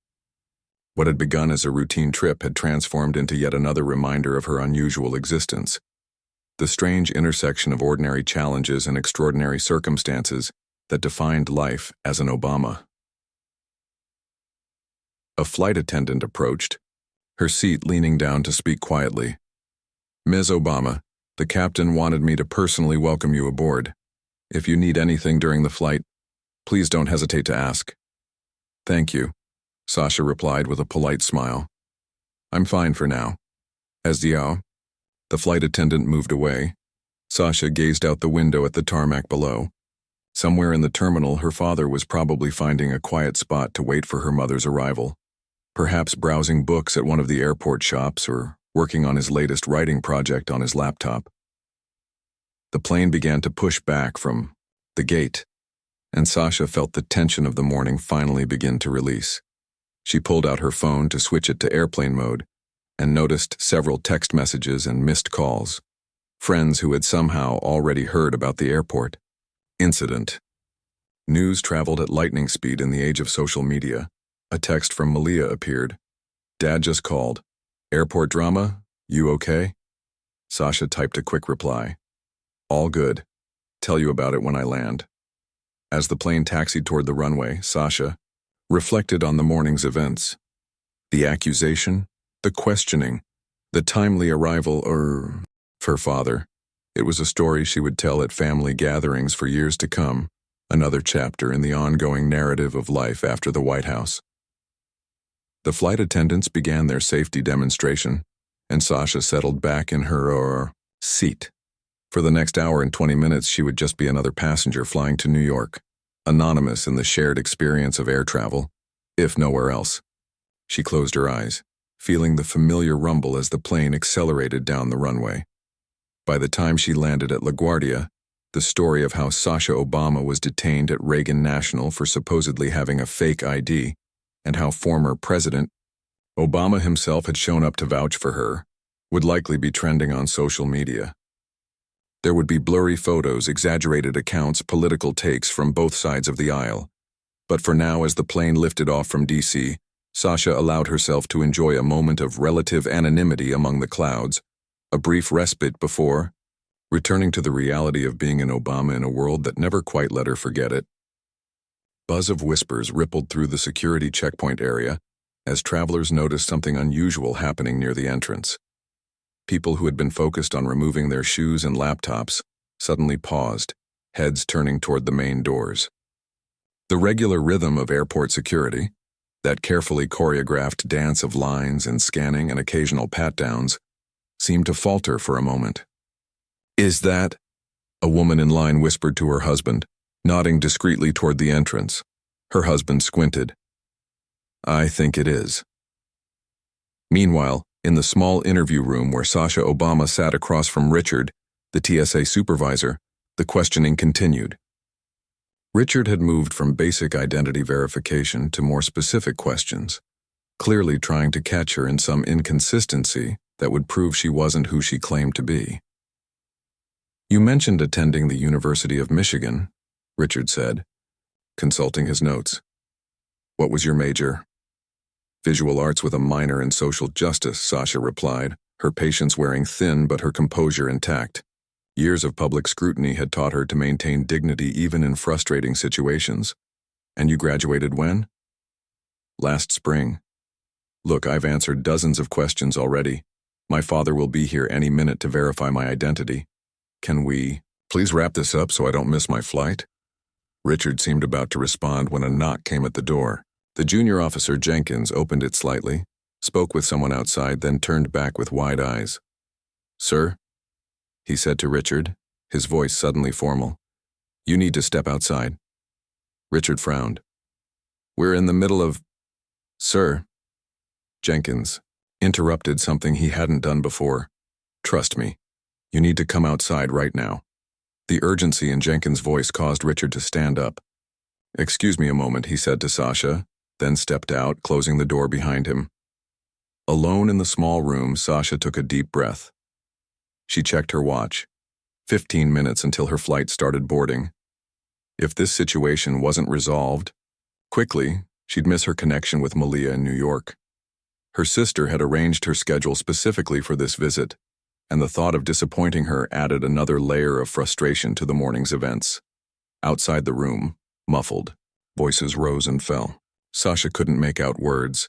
What had begun as a routine trip had transformed into yet another reminder of her unusual existence. The strange intersection of ordinary challenges and extraordinary circumstances that defined life as an Obama. A flight attendant approached, her seat leaning down to speak quietly. Ms. Obama, the captain wanted me to personally welcome you aboard. If you need anything during the flight, please don't hesitate to ask. Thank you, Sasha replied with a polite smile. I'm fine for now. The flight attendant moved away. Sasha gazed out the window at the tarmac below. Somewhere in the terminal, her father was probably finding a quiet spot to wait for her mother's arrival. Perhaps browsing books at one of the airport shops or working on his latest writing project on his laptop. The plane began to push back from the gate, and Sasha felt the tension of the morning finally begin to release. She pulled out her phone to switch it to airplane mode and noticed several text messages and missed calls. Friends who had somehow already heard about the airport incident. News traveled at lightning speed in the age of social media. A text from Malia appeared. Dad just called. Airport drama? You okay? Sasha typed a quick reply. All good. Tell you about it when I land. As the plane taxied toward the runway, Sasha reflected on the morning's events. The accusation, the questioning, the timely arrival of her father. It was a story she would tell at family gatherings for years to come, another chapter in the ongoing narrative of life after the White House. The flight attendants began their safety demonstration, and Sasha settled back in her seat. For the next hour and 20 minutes, she would just be another passenger flying to New York, anonymous in the shared experience of air travel, if nowhere else. She closed her eyes, feeling the familiar rumble as the plane accelerated down the runway. By the time she landed at LaGuardia, the story of how Sasha Obama was detained at Reagan National for supposedly having a fake ID, and how former President Obama himself had shown up to vouch for her, would likely be trending on social media. There would be blurry photos, exaggerated accounts, political takes from both sides of the aisle. But for now, as the plane lifted off from D.C., Sasha allowed herself to enjoy a moment of relative anonymity among the clouds, a brief respite before returning to the reality of being an Obama in a world that never quite let her forget it. Buzz of whispers rippled through the security checkpoint area as travelers noticed something unusual happening near the entrance. People who had been focused on removing their shoes and laptops suddenly paused, heads turning toward the main doors. The regular rhythm of airport security, that carefully choreographed dance of lines and scanning and occasional pat-downs, seemed to falter for a moment. Is that? A woman in line whispered to her husband, nodding discreetly toward the entrance. Her husband squinted. I think it is. Meanwhile, In the small interview room where Sasha Obama sat across from Richard, the TSA supervisor, the questioning continued. Richard had moved from basic identity verification to more specific questions, clearly trying to catch her in some inconsistency that would prove she wasn't who she claimed to be. "You mentioned attending the University of Michigan," Richard said, consulting his notes. "What was your major?" "Visual arts with a minor in social justice," Sasha replied, her patience wearing thin but her composure intact. Years of public scrutiny had taught her to maintain dignity even in frustrating situations. "And you graduated when?" "Last spring." "Look, I've answered dozens of questions already. My father will be here any minute to verify my identity. Can we please wrap this up so I don't miss my flight?" Richard seemed about to respond when a knock came at the door. The junior officer Jenkins opened it slightly, spoke with someone outside, then turned back with wide eyes. "Sir?" he said to Richard, his voice suddenly formal. "You need to step outside." Richard frowned. "We're in the middle of—" "Sir," Jenkins interrupted something he hadn't done before. "Trust me, you need to come outside right now." The urgency in Jenkins' voice caused Richard to stand up. "Excuse me a moment," he said to Sasha, then stepped out, closing the door behind him. Alone in the small room, Sasha took a deep breath. She checked her watch. 15 minutes until her flight started boarding. If this situation wasn't resolved quickly, she'd miss her connection with Malia in New York. Her sister had arranged her schedule specifically for this visit, and the thought of disappointing her added another layer of frustration to the morning's events. Outside the room, muffled, voices rose and fell. Sasha couldn't make out words,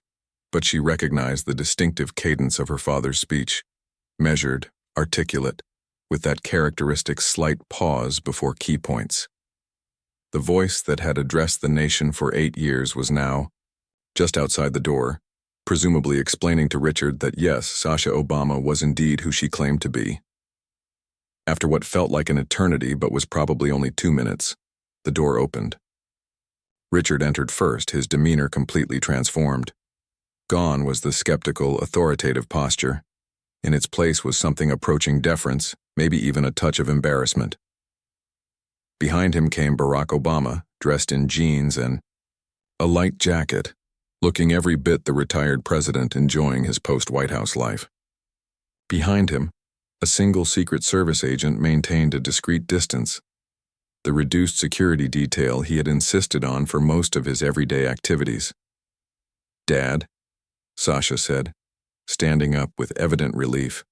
but she recognized the distinctive cadence of her father's speech, measured, articulate, with that characteristic slight pause before key points. The voice that had addressed the nation for 8 years was now, just outside the door, presumably explaining to Richard that yes, Sasha Obama was indeed who she claimed to be. After what felt like an eternity but was probably only 2 minutes, the door opened. Richard entered first, his demeanor completely transformed. Gone was the skeptical, authoritative posture. In its place was something approaching deference, maybe even a touch of embarrassment. Behind him came Barack Obama, dressed in jeans and a light jacket, looking every bit the retired president enjoying his post-White House life. Behind him, a single Secret Service agent maintained a discreet distance, the reduced security detail he had insisted on for most of his everyday activities. "Dad," Sasha said, standing up with evident relief.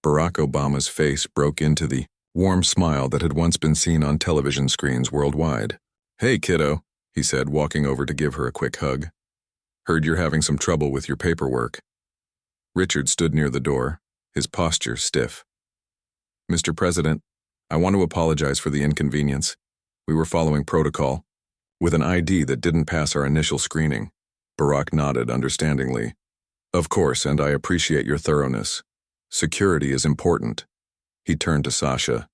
Barack Obama's face broke into the warm smile that had once been seen on television screens worldwide. "Hey, kiddo," he said, walking over to give her a quick hug. "Heard you're having some trouble with your paperwork." Richard stood near the door, his posture stiff. "Mr. President, I want to apologize for the inconvenience. We were following protocol, with an ID that didn't pass our initial screening." Barack nodded understandingly. "Of course, and I appreciate your thoroughness. Security is important." He turned to Sasha.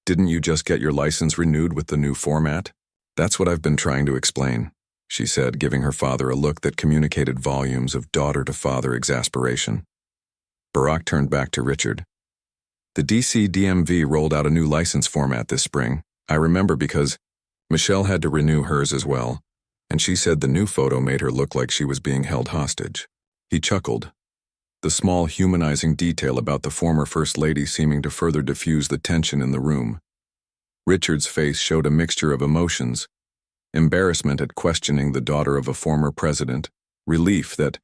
"Didn't you just get your license renewed with the new format?" "That's what I've been trying to explain," she said, giving her father a look that communicated volumes of daughter-to-father exasperation. Barack turned back to Richard. "The DC DMV rolled out a new license format this spring. I remember because Michelle had to renew hers as well, and she said the new photo made her look like she was being held hostage." He chuckled, the small humanizing detail about the former First Lady seeming to further diffuse the tension in the room. Richard's face showed a mixture of emotions: embarrassment at questioning the daughter of a former president, relief that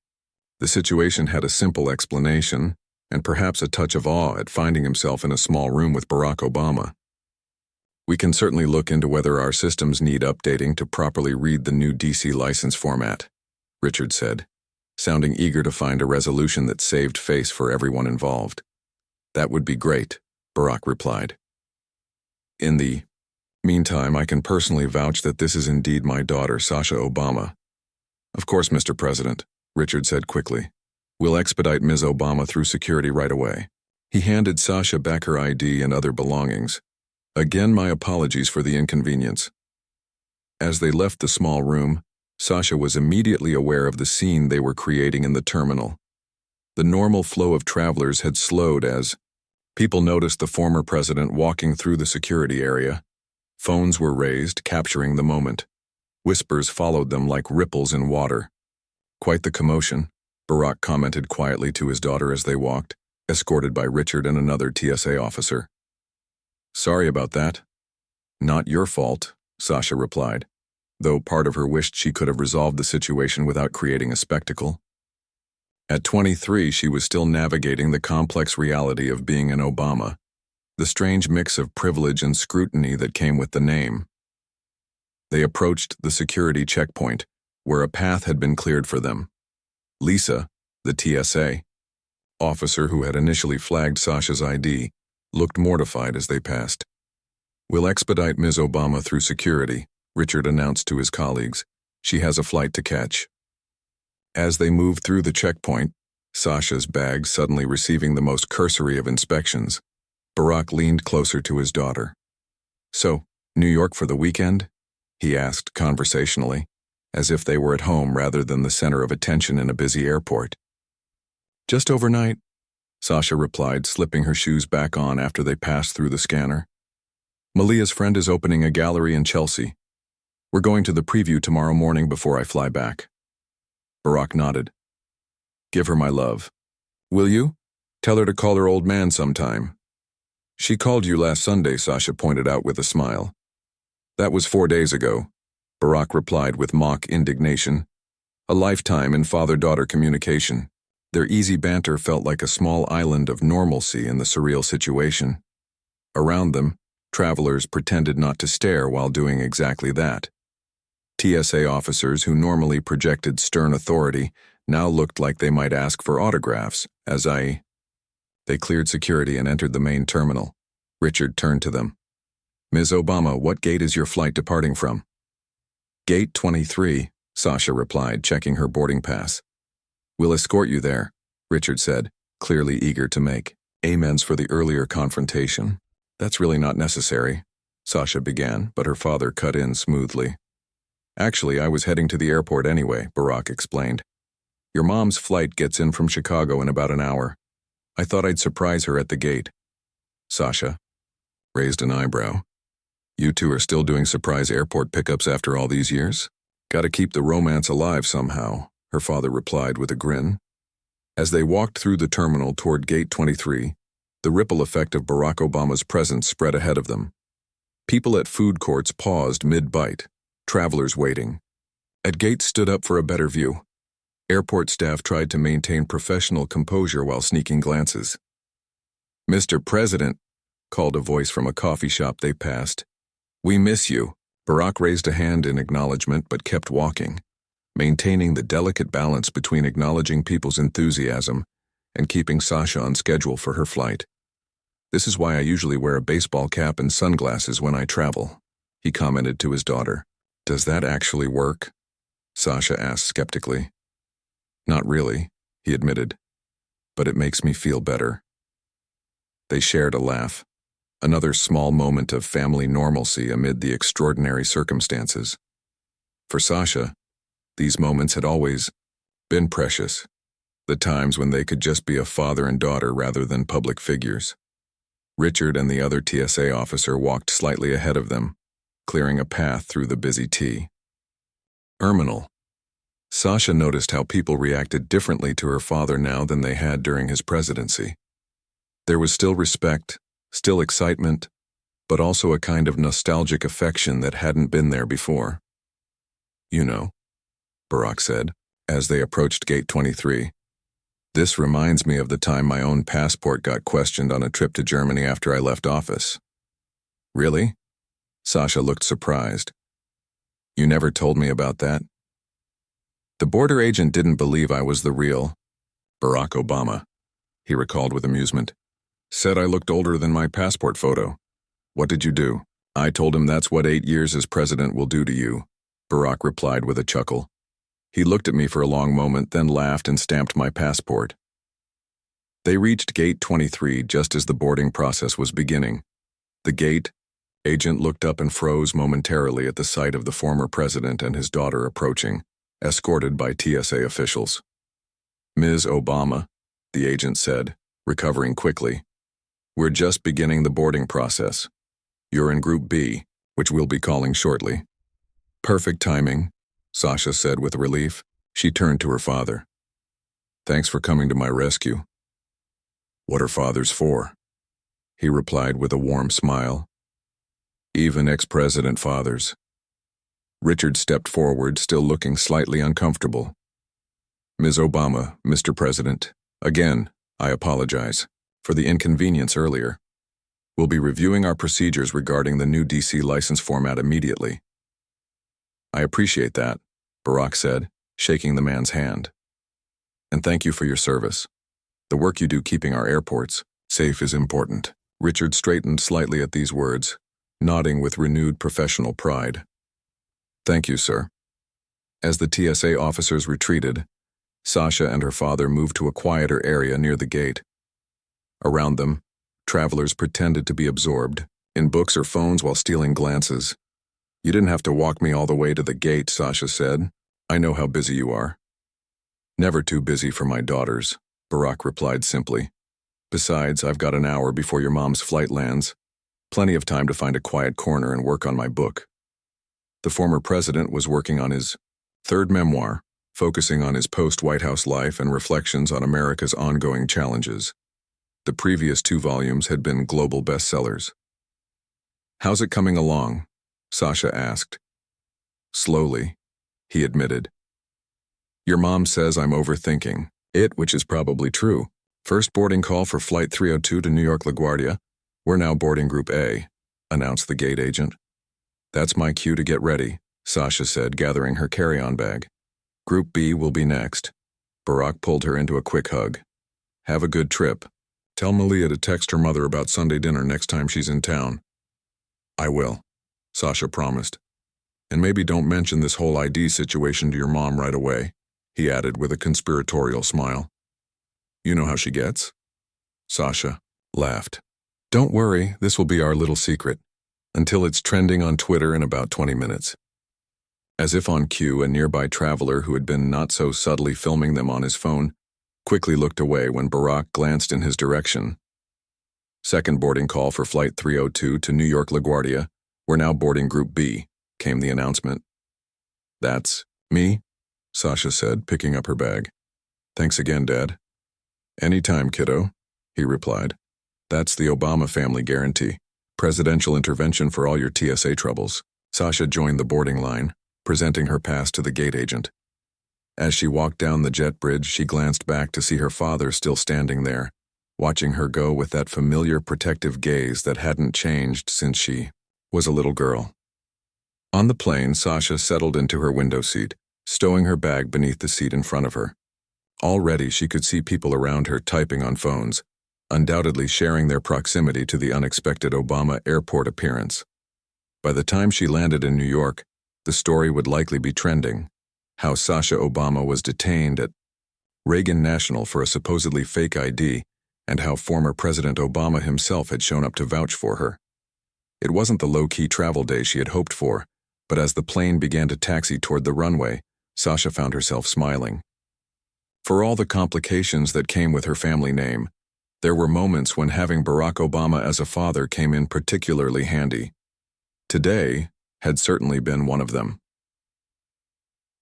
the situation had a simple explanation, and perhaps a touch of awe at finding himself in a small room with Barack Obama. "We can certainly look into whether our systems need updating to properly read the new DC license format," Richard said, sounding eager to find a resolution that saved face for everyone involved. "That would be great," Barack replied. "In the meantime, I can personally vouch that this is indeed my daughter, Sasha Obama." "Of course, Mr. President," Richard said quickly. "We'll expedite Ms. Obama through security right away." He handed Sasha back her ID and other belongings. "Again, my apologies for the inconvenience." As they left the small room, Sasha was immediately aware of the scene they were creating in the terminal. The normal flow of travelers had slowed as people noticed the former president walking through the security area. Phones were raised, capturing the moment. Whispers followed them like ripples in water. Quite the commotion, Barack commented quietly to his daughter as they walked, escorted by Richard and another TSA officer. Sorry about that. Not your fault, Sasha replied, though part of her wished she could have resolved the situation without creating a spectacle. At 23, she was still navigating the complex reality of being an Obama, the strange mix of privilege and scrutiny that came with the name. They approached the security checkpoint, where a path had been cleared for them. Lisa, the TSA officer who had initially flagged Sasha's ID, looked mortified as they passed. "We'll expedite Ms. Obama through security," Richard announced to his colleagues. "She has a flight to catch." As they moved through the checkpoint, Sasha's bag suddenly receiving the most cursory of inspections, Barack leaned closer to his daughter. "So, New York for the weekend?" he asked conversationally, as if they were at home rather than the center of attention in a busy airport. "Just overnight," Sasha replied, slipping her shoes back on after they passed through the scanner. "Malia's friend is opening a gallery in Chelsea. We're going to the preview tomorrow morning before I fly back." Barack nodded. "Give her my love. Will you? Tell her to call her old man sometime." "She called you last Sunday," Sasha pointed out with a smile. "That was 4 days ago," Barack replied with mock indignation. A lifetime in father-daughter communication. Their easy banter felt like a small island of normalcy in the surreal situation. Around them, travelers pretended not to stare while doing exactly that. TSA officers who normally projected stern authority now looked like they might ask for autographs, They cleared security and entered the main terminal. Richard turned to them. "Ms. Obama, what gate is your flight departing from?" "Gate 23, Sasha replied, checking her boarding pass. "We'll escort you there," Richard said, clearly eager to make amends for the earlier confrontation. "That's really not necessary," Sasha began, but her father cut in smoothly. "Actually, I was heading to the airport anyway," Barack explained. "Your mom's flight gets in from Chicago in about an hour. I thought I'd surprise her at the gate." Sasha raised an eyebrow. "You two are still doing surprise airport pickups after all these years? Gotta keep the romance alive somehow," her father replied with a grin. As they walked through the terminal toward Gate 23, the ripple effect of Barack Obama's presence spread ahead of them. People at food courts paused mid-bite, travelers waiting. At gates stood up for a better view. Airport staff tried to maintain professional composure while sneaking glances. "Mr. President," called a voice from a coffee shop they passed. "We miss you." Barack raised a hand in acknowledgement but kept walking, maintaining the delicate balance between acknowledging people's enthusiasm and keeping Sasha on schedule for her flight. "This is why I usually wear a baseball cap and sunglasses when I travel," he commented to his daughter. "Does that actually work?" Sasha asked skeptically. "Not really," he admitted, "but it makes me feel better." They shared a laugh, another small moment of family normalcy amid the extraordinary circumstances. For Sasha, these moments had always been precious, the times when they could just be a father and daughter rather than public figures. Richard and the other TSA officer walked slightly ahead of them, clearing a path through the busy terminal. Sasha noticed how people reacted differently to her father now than they had during his presidency. There was still respect, still excitement, but also a kind of nostalgic affection that hadn't been there before. "You know," Barack said, as they approached Gate 23. "This reminds me of the time my own passport got questioned on a trip to Germany after I left office." "Really?" Sasha looked surprised. "You never told me about that." "The border agent didn't believe I was the real Barack Obama," he recalled with amusement. "Said I looked older than my passport photo. What did you do?" "I told him that's what 8 years as president will do to you," Barack replied with a chuckle. He looked at me for a long moment, then laughed and stamped my passport. They reached Gate 23 just as the boarding process was beginning. The gate agent looked up and froze momentarily at the sight of the former president and his daughter approaching, escorted by TSA officials. "Ms. Obama," the agent said, recovering quickly. We're just beginning the boarding process. You're in Group B, which we'll be calling shortly. Perfect timing, Sasha said with relief. She turned to her father. Thanks for coming to my rescue. What are fathers for? He replied with a warm smile. Even ex-president fathers. Richard stepped forward, still looking slightly uncomfortable. Ms. Obama, Mr. President, again, I apologize for the inconvenience earlier. We'll be reviewing our procedures regarding the new DC license format immediately. I appreciate that, Barack said, shaking the man's hand. And thank you for your service. The work you do keeping our airports safe is important. Richard straightened slightly at these words, nodding with renewed professional pride. Thank you, sir. As the TSA officers retreated, Sasha and her father moved to a quieter area near the gate. Around them, travelers pretended to be absorbed in books or phones while stealing glances. You didn't have to walk me all the way to the gate, Sasha said. I know how busy you are. Never too busy for my daughters, Barack replied simply. Besides, I've got an hour before your mom's flight lands. Plenty of time to find a quiet corner and work on my book. The former president was working on his third memoir, focusing on his post-White House life and reflections on America's ongoing challenges. The previous 2 volumes had been global bestsellers. How's it coming along? Sasha asked. Slowly, he admitted. Your mom says I'm overthinking it, which is probably true. First boarding call for Flight 302 to New York LaGuardia. We're now boarding Group A, announced the gate agent. That's my cue to get ready, Sasha said, gathering her carry-on bag. Group B will be next. Barack pulled her into a quick hug. Have a good trip. Tell Malia to text her mother about Sunday dinner next time she's in town. I will, Sasha promised. And maybe don't mention this whole ID situation to your mom right away, he added with a conspiratorial smile. You know how she gets? Sasha laughed. Don't worry, this will be our little secret, until it's trending on Twitter in about 20 minutes. As if on cue, a nearby traveler who had been not so subtly filming them on his phone quickly looked away when Barack glanced in his direction. Second boarding call for Flight 302 to New York LaGuardia. We're now boarding Group B, came the announcement. That's me, Sasha said, picking up her bag. Thanks again, Dad. Anytime, kiddo, he replied. That's the Obama family guarantee. Presidential intervention for all your TSA troubles. Sasha joined the boarding line, presenting her pass to the gate agent. As she walked down the jet bridge, she glanced back to see her father still standing there, watching her go with that familiar protective gaze that hadn't changed since she was a little girl. On the plane, Sasha settled into her window seat, stowing her bag beneath the seat in front of her. Already she could see people around her typing on phones, undoubtedly sharing their proximity to the unexpected Obama airport appearance. By the time she landed in New York, the story would likely be trending. How Sasha Obama was detained at Reagan National for a supposedly fake ID, and how former President Obama himself had shown up to vouch for her. It wasn't the low-key travel day she had hoped for, but as the plane began to taxi toward the runway, Sasha found herself smiling. For all the complications that came with her family name, there were moments when having Barack Obama as a father came in particularly handy. Today had certainly been one of them.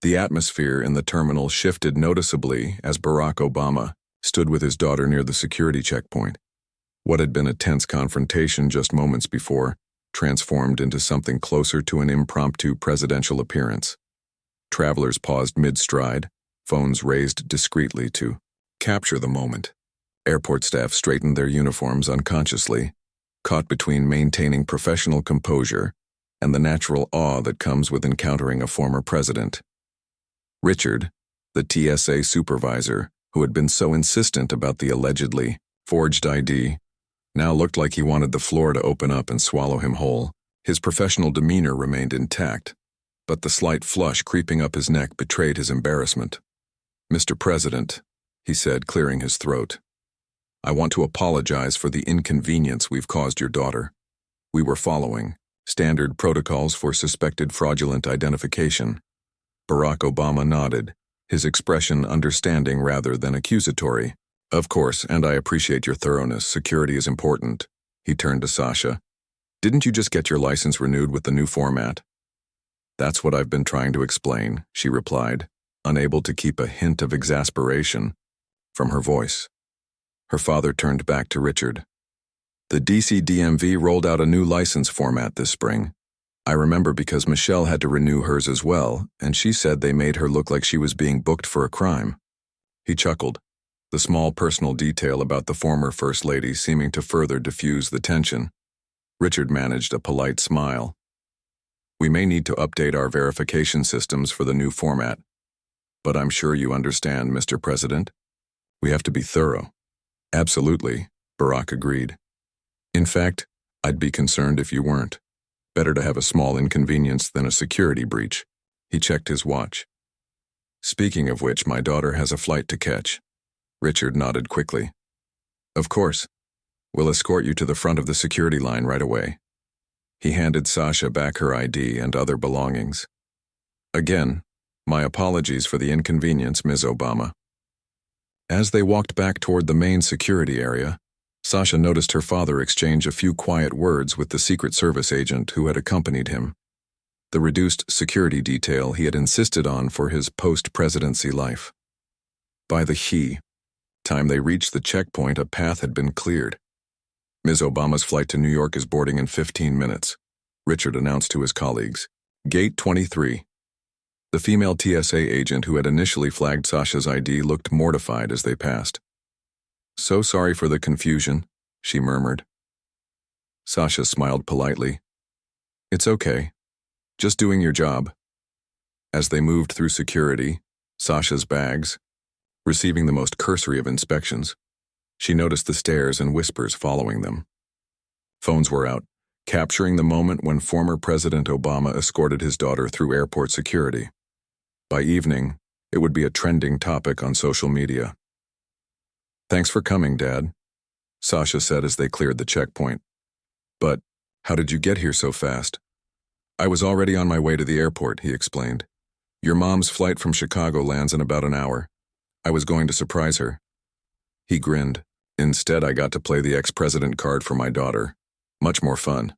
The atmosphere in the terminal shifted noticeably as Barack Obama stood with his daughter near the security checkpoint. What had been a tense confrontation just moments before transformed into something closer to an impromptu presidential appearance. Travelers paused mid-stride, phones raised discreetly to capture the moment. Airport staff straightened their uniforms unconsciously, caught between maintaining professional composure and the natural awe that comes with encountering a former president. Richard, the TSA supervisor, who had been so insistent about the allegedly forged ID, now looked like he wanted the floor to open up and swallow him whole. His professional demeanor remained intact, but the slight flush creeping up his neck betrayed his embarrassment. Mr. President, he said, clearing his throat, I want to apologize for the inconvenience we've caused your daughter. We were following standard protocols for suspected fraudulent identification. Barack Obama nodded, his expression understanding rather than accusatory. Of course, and I appreciate your thoroughness. Security is important. He turned to Sasha. Didn't you just get your license renewed with the new format? That's what I've been trying to explain, she replied, unable to keep a hint of exasperation from her voice. Her father turned back to Richard. The DC DMV rolled out a new license format this spring. I remember because Michelle had to renew hers as well, and she said they made her look like she was being booked for a crime. He chuckled, the small personal detail about the former First Lady seeming to further diffuse the tension. Richard managed a polite smile. We may need to update our verification systems for the new format. But I'm sure you understand, Mr. President. We have to be thorough. Absolutely, Barack agreed. In fact, I'd be concerned if you weren't. Better to have a small inconvenience than a security breach. He checked his watch. Speaking of which, my daughter has a flight to catch. Richard nodded quickly. Of course. We'll escort you to the front of the security line right away. He handed Sasha back her ID and other belongings. Again, my apologies for the inconvenience, Ms. Obama. As they walked back toward the main security area, Sasha noticed her father exchange a few quiet words with the Secret Service agent who had accompanied him, the reduced security detail he had insisted on for his post-presidency life. By the time they reached the checkpoint, a path had been cleared. Ms. Obama's flight to New York is boarding in 15 minutes, Richard announced to his colleagues. Gate 23. The female TSA agent who had initially flagged Sasha's ID looked mortified as they passed. So sorry for the confusion, she murmured. Sasha smiled politely. It's okay. Just doing your job. As they moved through security, Sasha's bags, receiving the most cursory of inspections, she noticed the stares and whispers following them. Phones were out, capturing the moment when former President Obama escorted his daughter through airport security. By evening, it would be a trending topic on social media. Thanks for coming, Dad, Sasha said as they cleared the checkpoint. But how did you get here so fast? I was already on my way to the airport, he explained. Your mom's flight from Chicago lands in about an hour. I was going to surprise her. He grinned. Instead, I got to play the ex-president card for my daughter. Much more fun.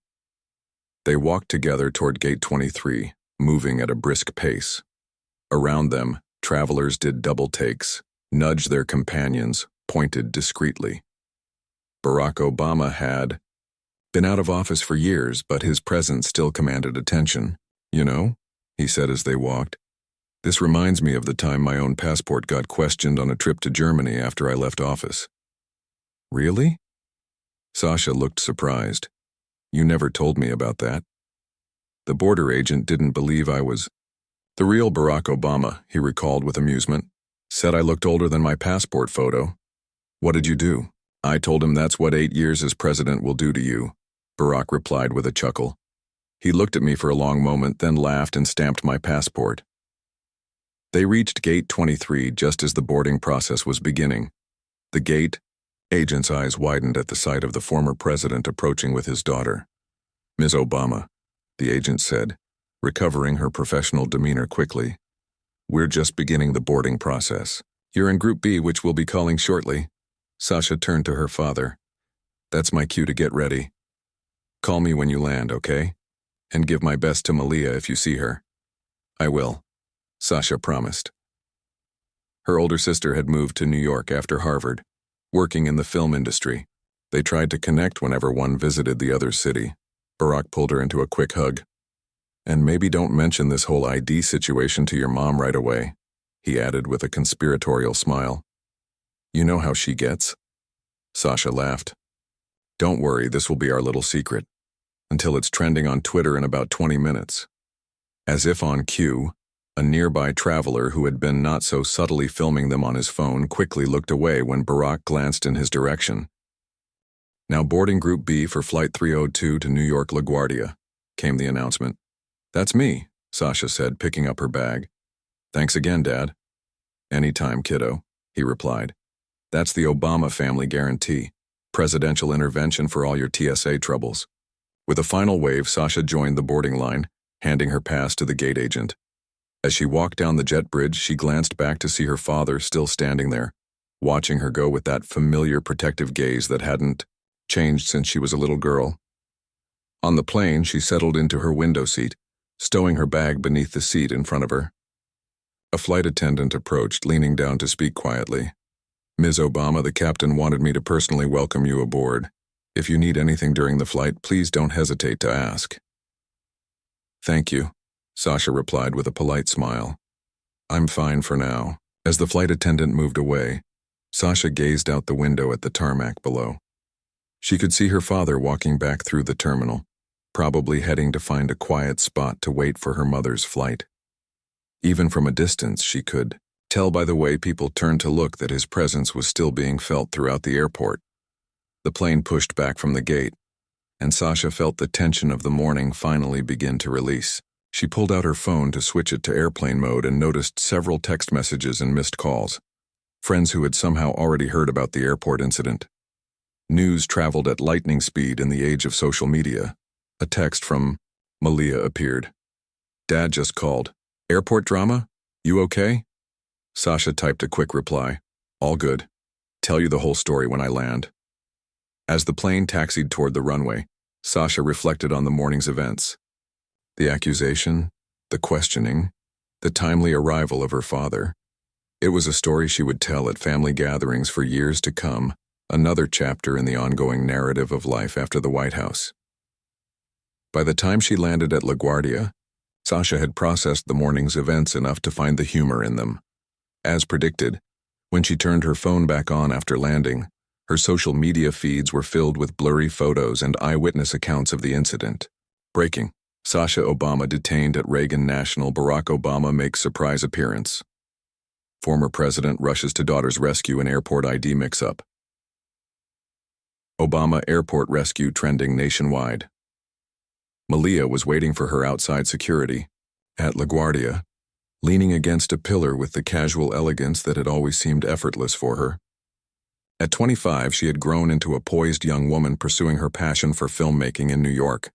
They walked together toward Gate 23, moving at a brisk pace. Around them, travelers did double takes, nudged their companions, pointed discreetly. Barack Obama had been out of office for years, but his presence still commanded attention. You know, he said as they walked, this reminds me of the time my own passport got questioned on a trip to Germany after I left office. Really? Sasha looked surprised. You never told me about that. The border agent didn't believe I was the real Barack Obama, he recalled with amusement. Said I looked older than my passport photo. What did you do? I told him that's what 8 years as president will do to you, Barack replied with a chuckle. He looked at me for a long moment, then laughed and stamped my passport. They reached Gate 23 just as the boarding process was beginning. The gate, agent's eyes widened at the sight of the former president approaching with his daughter. Ms. Obama, the agent said, recovering her professional demeanor quickly. We're just beginning the boarding process. You're in Group B, which we'll be calling shortly. Sasha turned to her father. That's my cue to get ready. Call me when you land, okay? And give my best to Malia if you see her. I will, Sasha promised. Her older sister had moved to New York after Harvard, working in the film industry. They tried to connect whenever one visited the other city. Barack pulled her into a quick hug. And maybe don't mention this whole ID situation to your mom right away, he added with a conspiratorial smile. You know how she gets? Sasha laughed. Don't worry, this will be our little secret. Until it's trending on Twitter in about 20 minutes. As if on cue, a nearby traveler who had been not so subtly filming them on his phone quickly looked away when Barack glanced in his direction. Now boarding Group B for Flight 302 to New York LaGuardia, came the announcement. That's me, Sasha said, picking up her bag. Thanks again, Dad. Anytime, kiddo, he replied. That's the Obama family guarantee. Presidential intervention for all your TSA troubles. With a final wave, Sasha joined the boarding line, handing her pass to the gate agent. As she walked down the jet bridge, she glanced back to see her father still standing there, watching her go with that familiar protective gaze that hadn't changed since she was a little girl. On the plane, she settled into her window seat, stowing her bag beneath the seat in front of her. A flight attendant approached, leaning down to speak quietly. "Ms. Obama, the captain wanted me to personally welcome you aboard. If you need anything during the flight, please don't hesitate to ask." "Thank you," Sasha replied with a polite smile. "I'm fine for now." As the flight attendant moved away, Sasha gazed out the window at the tarmac below. She could see her father walking back through the terminal, probably heading to find a quiet spot to wait for her mother's flight. Even from a distance, she could tell by the way people turned to look that his presence was still being felt throughout the airport. The plane pushed back from the gate, and Sasha felt the tension of the morning finally begin to release. She pulled out her phone to switch it to airplane mode and noticed several text messages and missed calls. Friends who had somehow already heard about the airport incident. News traveled at lightning speed in the age of social media. A text from Malia appeared. "Dad just called. Airport drama? You okay?" Sasha typed a quick reply. "All good. Tell you the whole story when I land." As the plane taxied toward the runway, Sasha reflected on the morning's events. The accusation, the questioning, the timely arrival of her father. It was a story she would tell at family gatherings for years to come, another chapter in the ongoing narrative of life after the White House. By the time she landed at LaGuardia, Sasha had processed the morning's events enough to find the humor in them. As predicted, when she turned her phone back on after landing, her social media feeds were filled with blurry photos and eyewitness accounts of the incident. Breaking: Sasha Obama detained at Reagan National. Barack Obama makes surprise appearance. Former president rushes to daughter's rescue in airport ID mix-up. Obama airport rescue trending nationwide. Malia was waiting for her outside security, at LaGuardia, leaning against a pillar with the casual elegance that had always seemed effortless for her. At 25, she had grown into a poised young woman pursuing her passion for filmmaking in New York.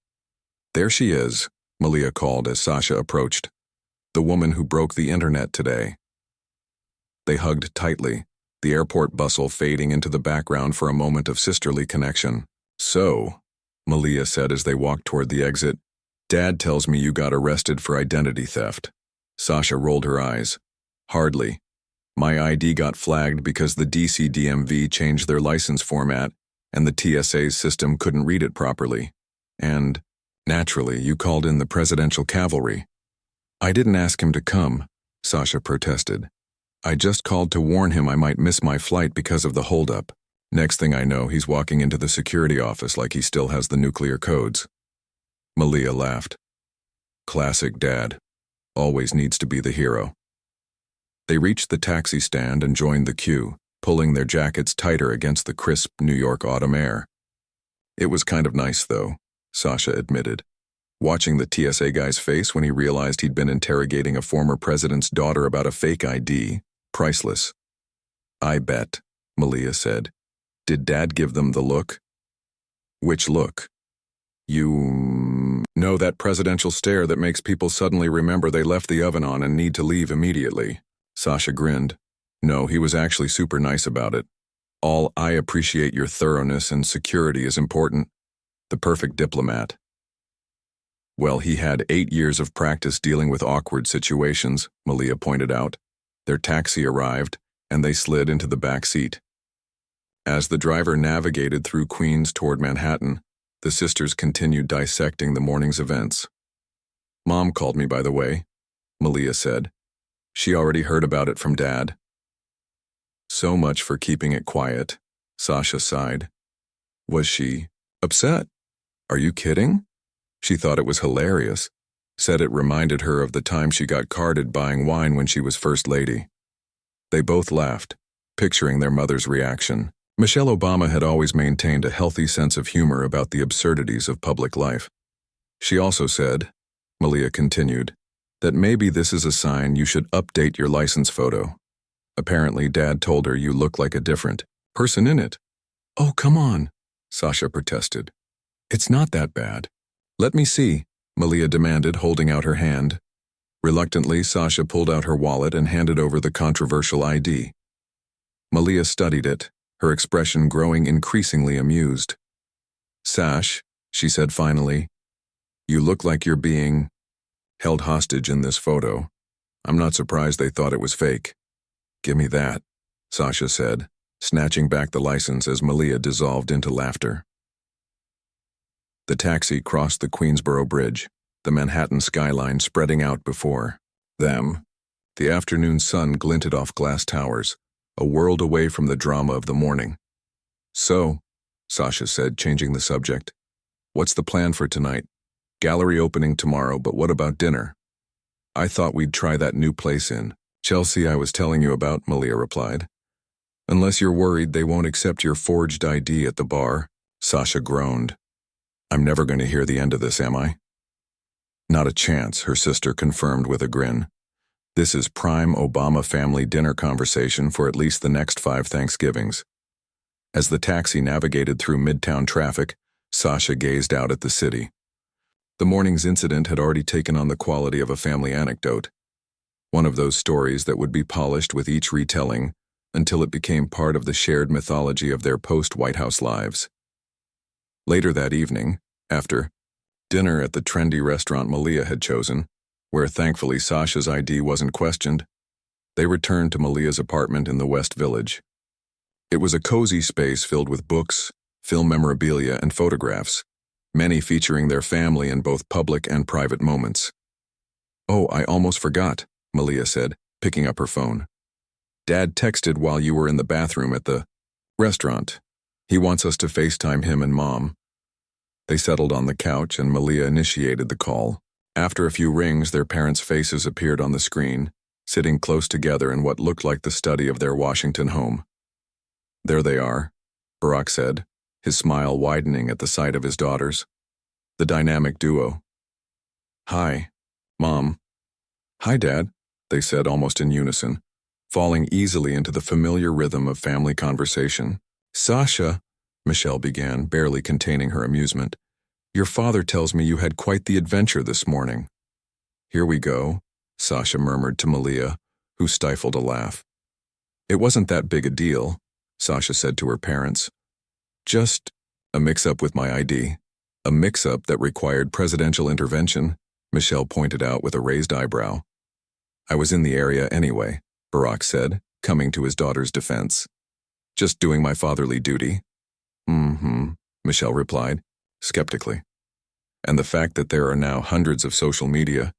"There she is," Malia called as Sasha approached. "The woman who broke the internet today." They hugged tightly, the airport bustle fading into the background for a moment of sisterly connection. "So," Malia said as they walked toward the exit, "Dad tells me you got arrested for identity theft." Sasha rolled her eyes. "Hardly. My ID got flagged because the DC DMV changed their license format and the TSA's system couldn't read it properly. And, naturally, you called in the presidential cavalry." "I didn't ask him to come," Sasha protested. "I just called to warn him I might miss my flight because of the holdup. Next thing I know, he's walking into the security office like he still has the nuclear codes." Malia laughed. "Classic Dad. Always needs to be the hero." They reached the taxi stand and joined the queue, pulling their jackets tighter against the crisp New York autumn air. It was kind of nice, though, Sasha admitted. Watching the TSA guy's face when he realized he'd been interrogating a former president's daughter about a fake ID, priceless. "I bet," Malia said. "Did Dad give them the look?" "Which look?" "You know, that presidential stare that makes people suddenly remember they left the oven on and need to leave immediately." Sasha grinned. "No, he was actually super nice about it. All, 'I appreciate your thoroughness and security is important.' The perfect diplomat." "Well, he had 8 years of practice dealing with awkward situations," Malia pointed out. Their taxi arrived, and they slid into the back seat. As the driver navigated through Queens toward Manhattan, the sisters continued dissecting the morning's events. "Mom called me, by the way," Malia said. "She already heard about it from Dad." "So much for keeping it quiet," Sasha sighed. "Was she upset? Are you kidding?" She thought it was hilarious, said it reminded her of the time she got carded buying wine when she was First Lady. They both laughed, picturing their mother's reaction. Michelle Obama had always maintained a healthy sense of humor about the absurdities of public life. She also said, Malia continued, that maybe this is a sign you should update your license photo. Apparently, Dad told her you look like a different person in it. "Oh, come on," Sasha protested. "It's not that bad." "Let me see," Malia demanded, holding out her hand. Reluctantly, Sasha pulled out her wallet and handed over the controversial ID. Malia studied it, her expression growing increasingly amused. "Sash," she said finally, "you look like you're being held hostage in this photo. I'm not surprised they thought it was fake." "Give me that," Sasha said, snatching back the license as Malia dissolved into laughter. The taxi crossed the Queensboro Bridge, the Manhattan skyline spreading out before them. The afternoon sun glinted off glass towers, a world away from the drama of the morning. "So," Sasha said, changing the subject, "what's the plan for tonight? Gallery opening tomorrow, but what about dinner?" "I thought we'd try that new place in Chelsea I was telling you about," Malia replied. "Unless you're worried they won't accept your forged ID at the bar," Sasha groaned. "I'm never going to hear the end of this, am I?" "Not a chance," her sister confirmed with a grin. "This is prime Obama family dinner conversation for at least the next 5 Thanksgivings." As the taxi navigated through midtown traffic, Sasha gazed out at the city. The morning's incident had already taken on the quality of a family anecdote, one of those stories that would be polished with each retelling until it became part of the shared mythology of their post-White House lives. Later that evening, after dinner at the trendy restaurant Malia had chosen, where thankfully Sasha's ID wasn't questioned, they returned to Malia's apartment in the West Village. It was a cozy space filled with books, film memorabilia, and photographs, many featuring their family in both public and private moments. "Oh, I almost forgot," Malia said, picking up her phone. "Dad texted while you were in the bathroom at the restaurant. He wants us to FaceTime him and Mom." They settled on the couch and Malia initiated the call. After a few rings, their parents' faces appeared on the screen, sitting close together in what looked like the study of their Washington home. "There they are," Barack said, his smile widening at the sight of his daughters. The dynamic duo. "Hi, Mom." "Hi, Dad," they said almost in unison, falling easily into the familiar rhythm of family conversation. "Sasha," Michelle began, barely containing her amusement, "your father tells me you had quite the adventure this morning." "Here we go," Sasha murmured to Malia, who stifled a laugh. "It wasn't that big a deal," Sasha said to her parents. "Just a mix-up with my ID." "A mix-up that required presidential intervention," Michelle pointed out with a raised eyebrow. "I was in the area anyway," Barack said, coming to his daughter's defense. "Just doing my fatherly duty." "Mm-hmm," Michelle replied, skeptically. "And the fact that there are now hundreds of social media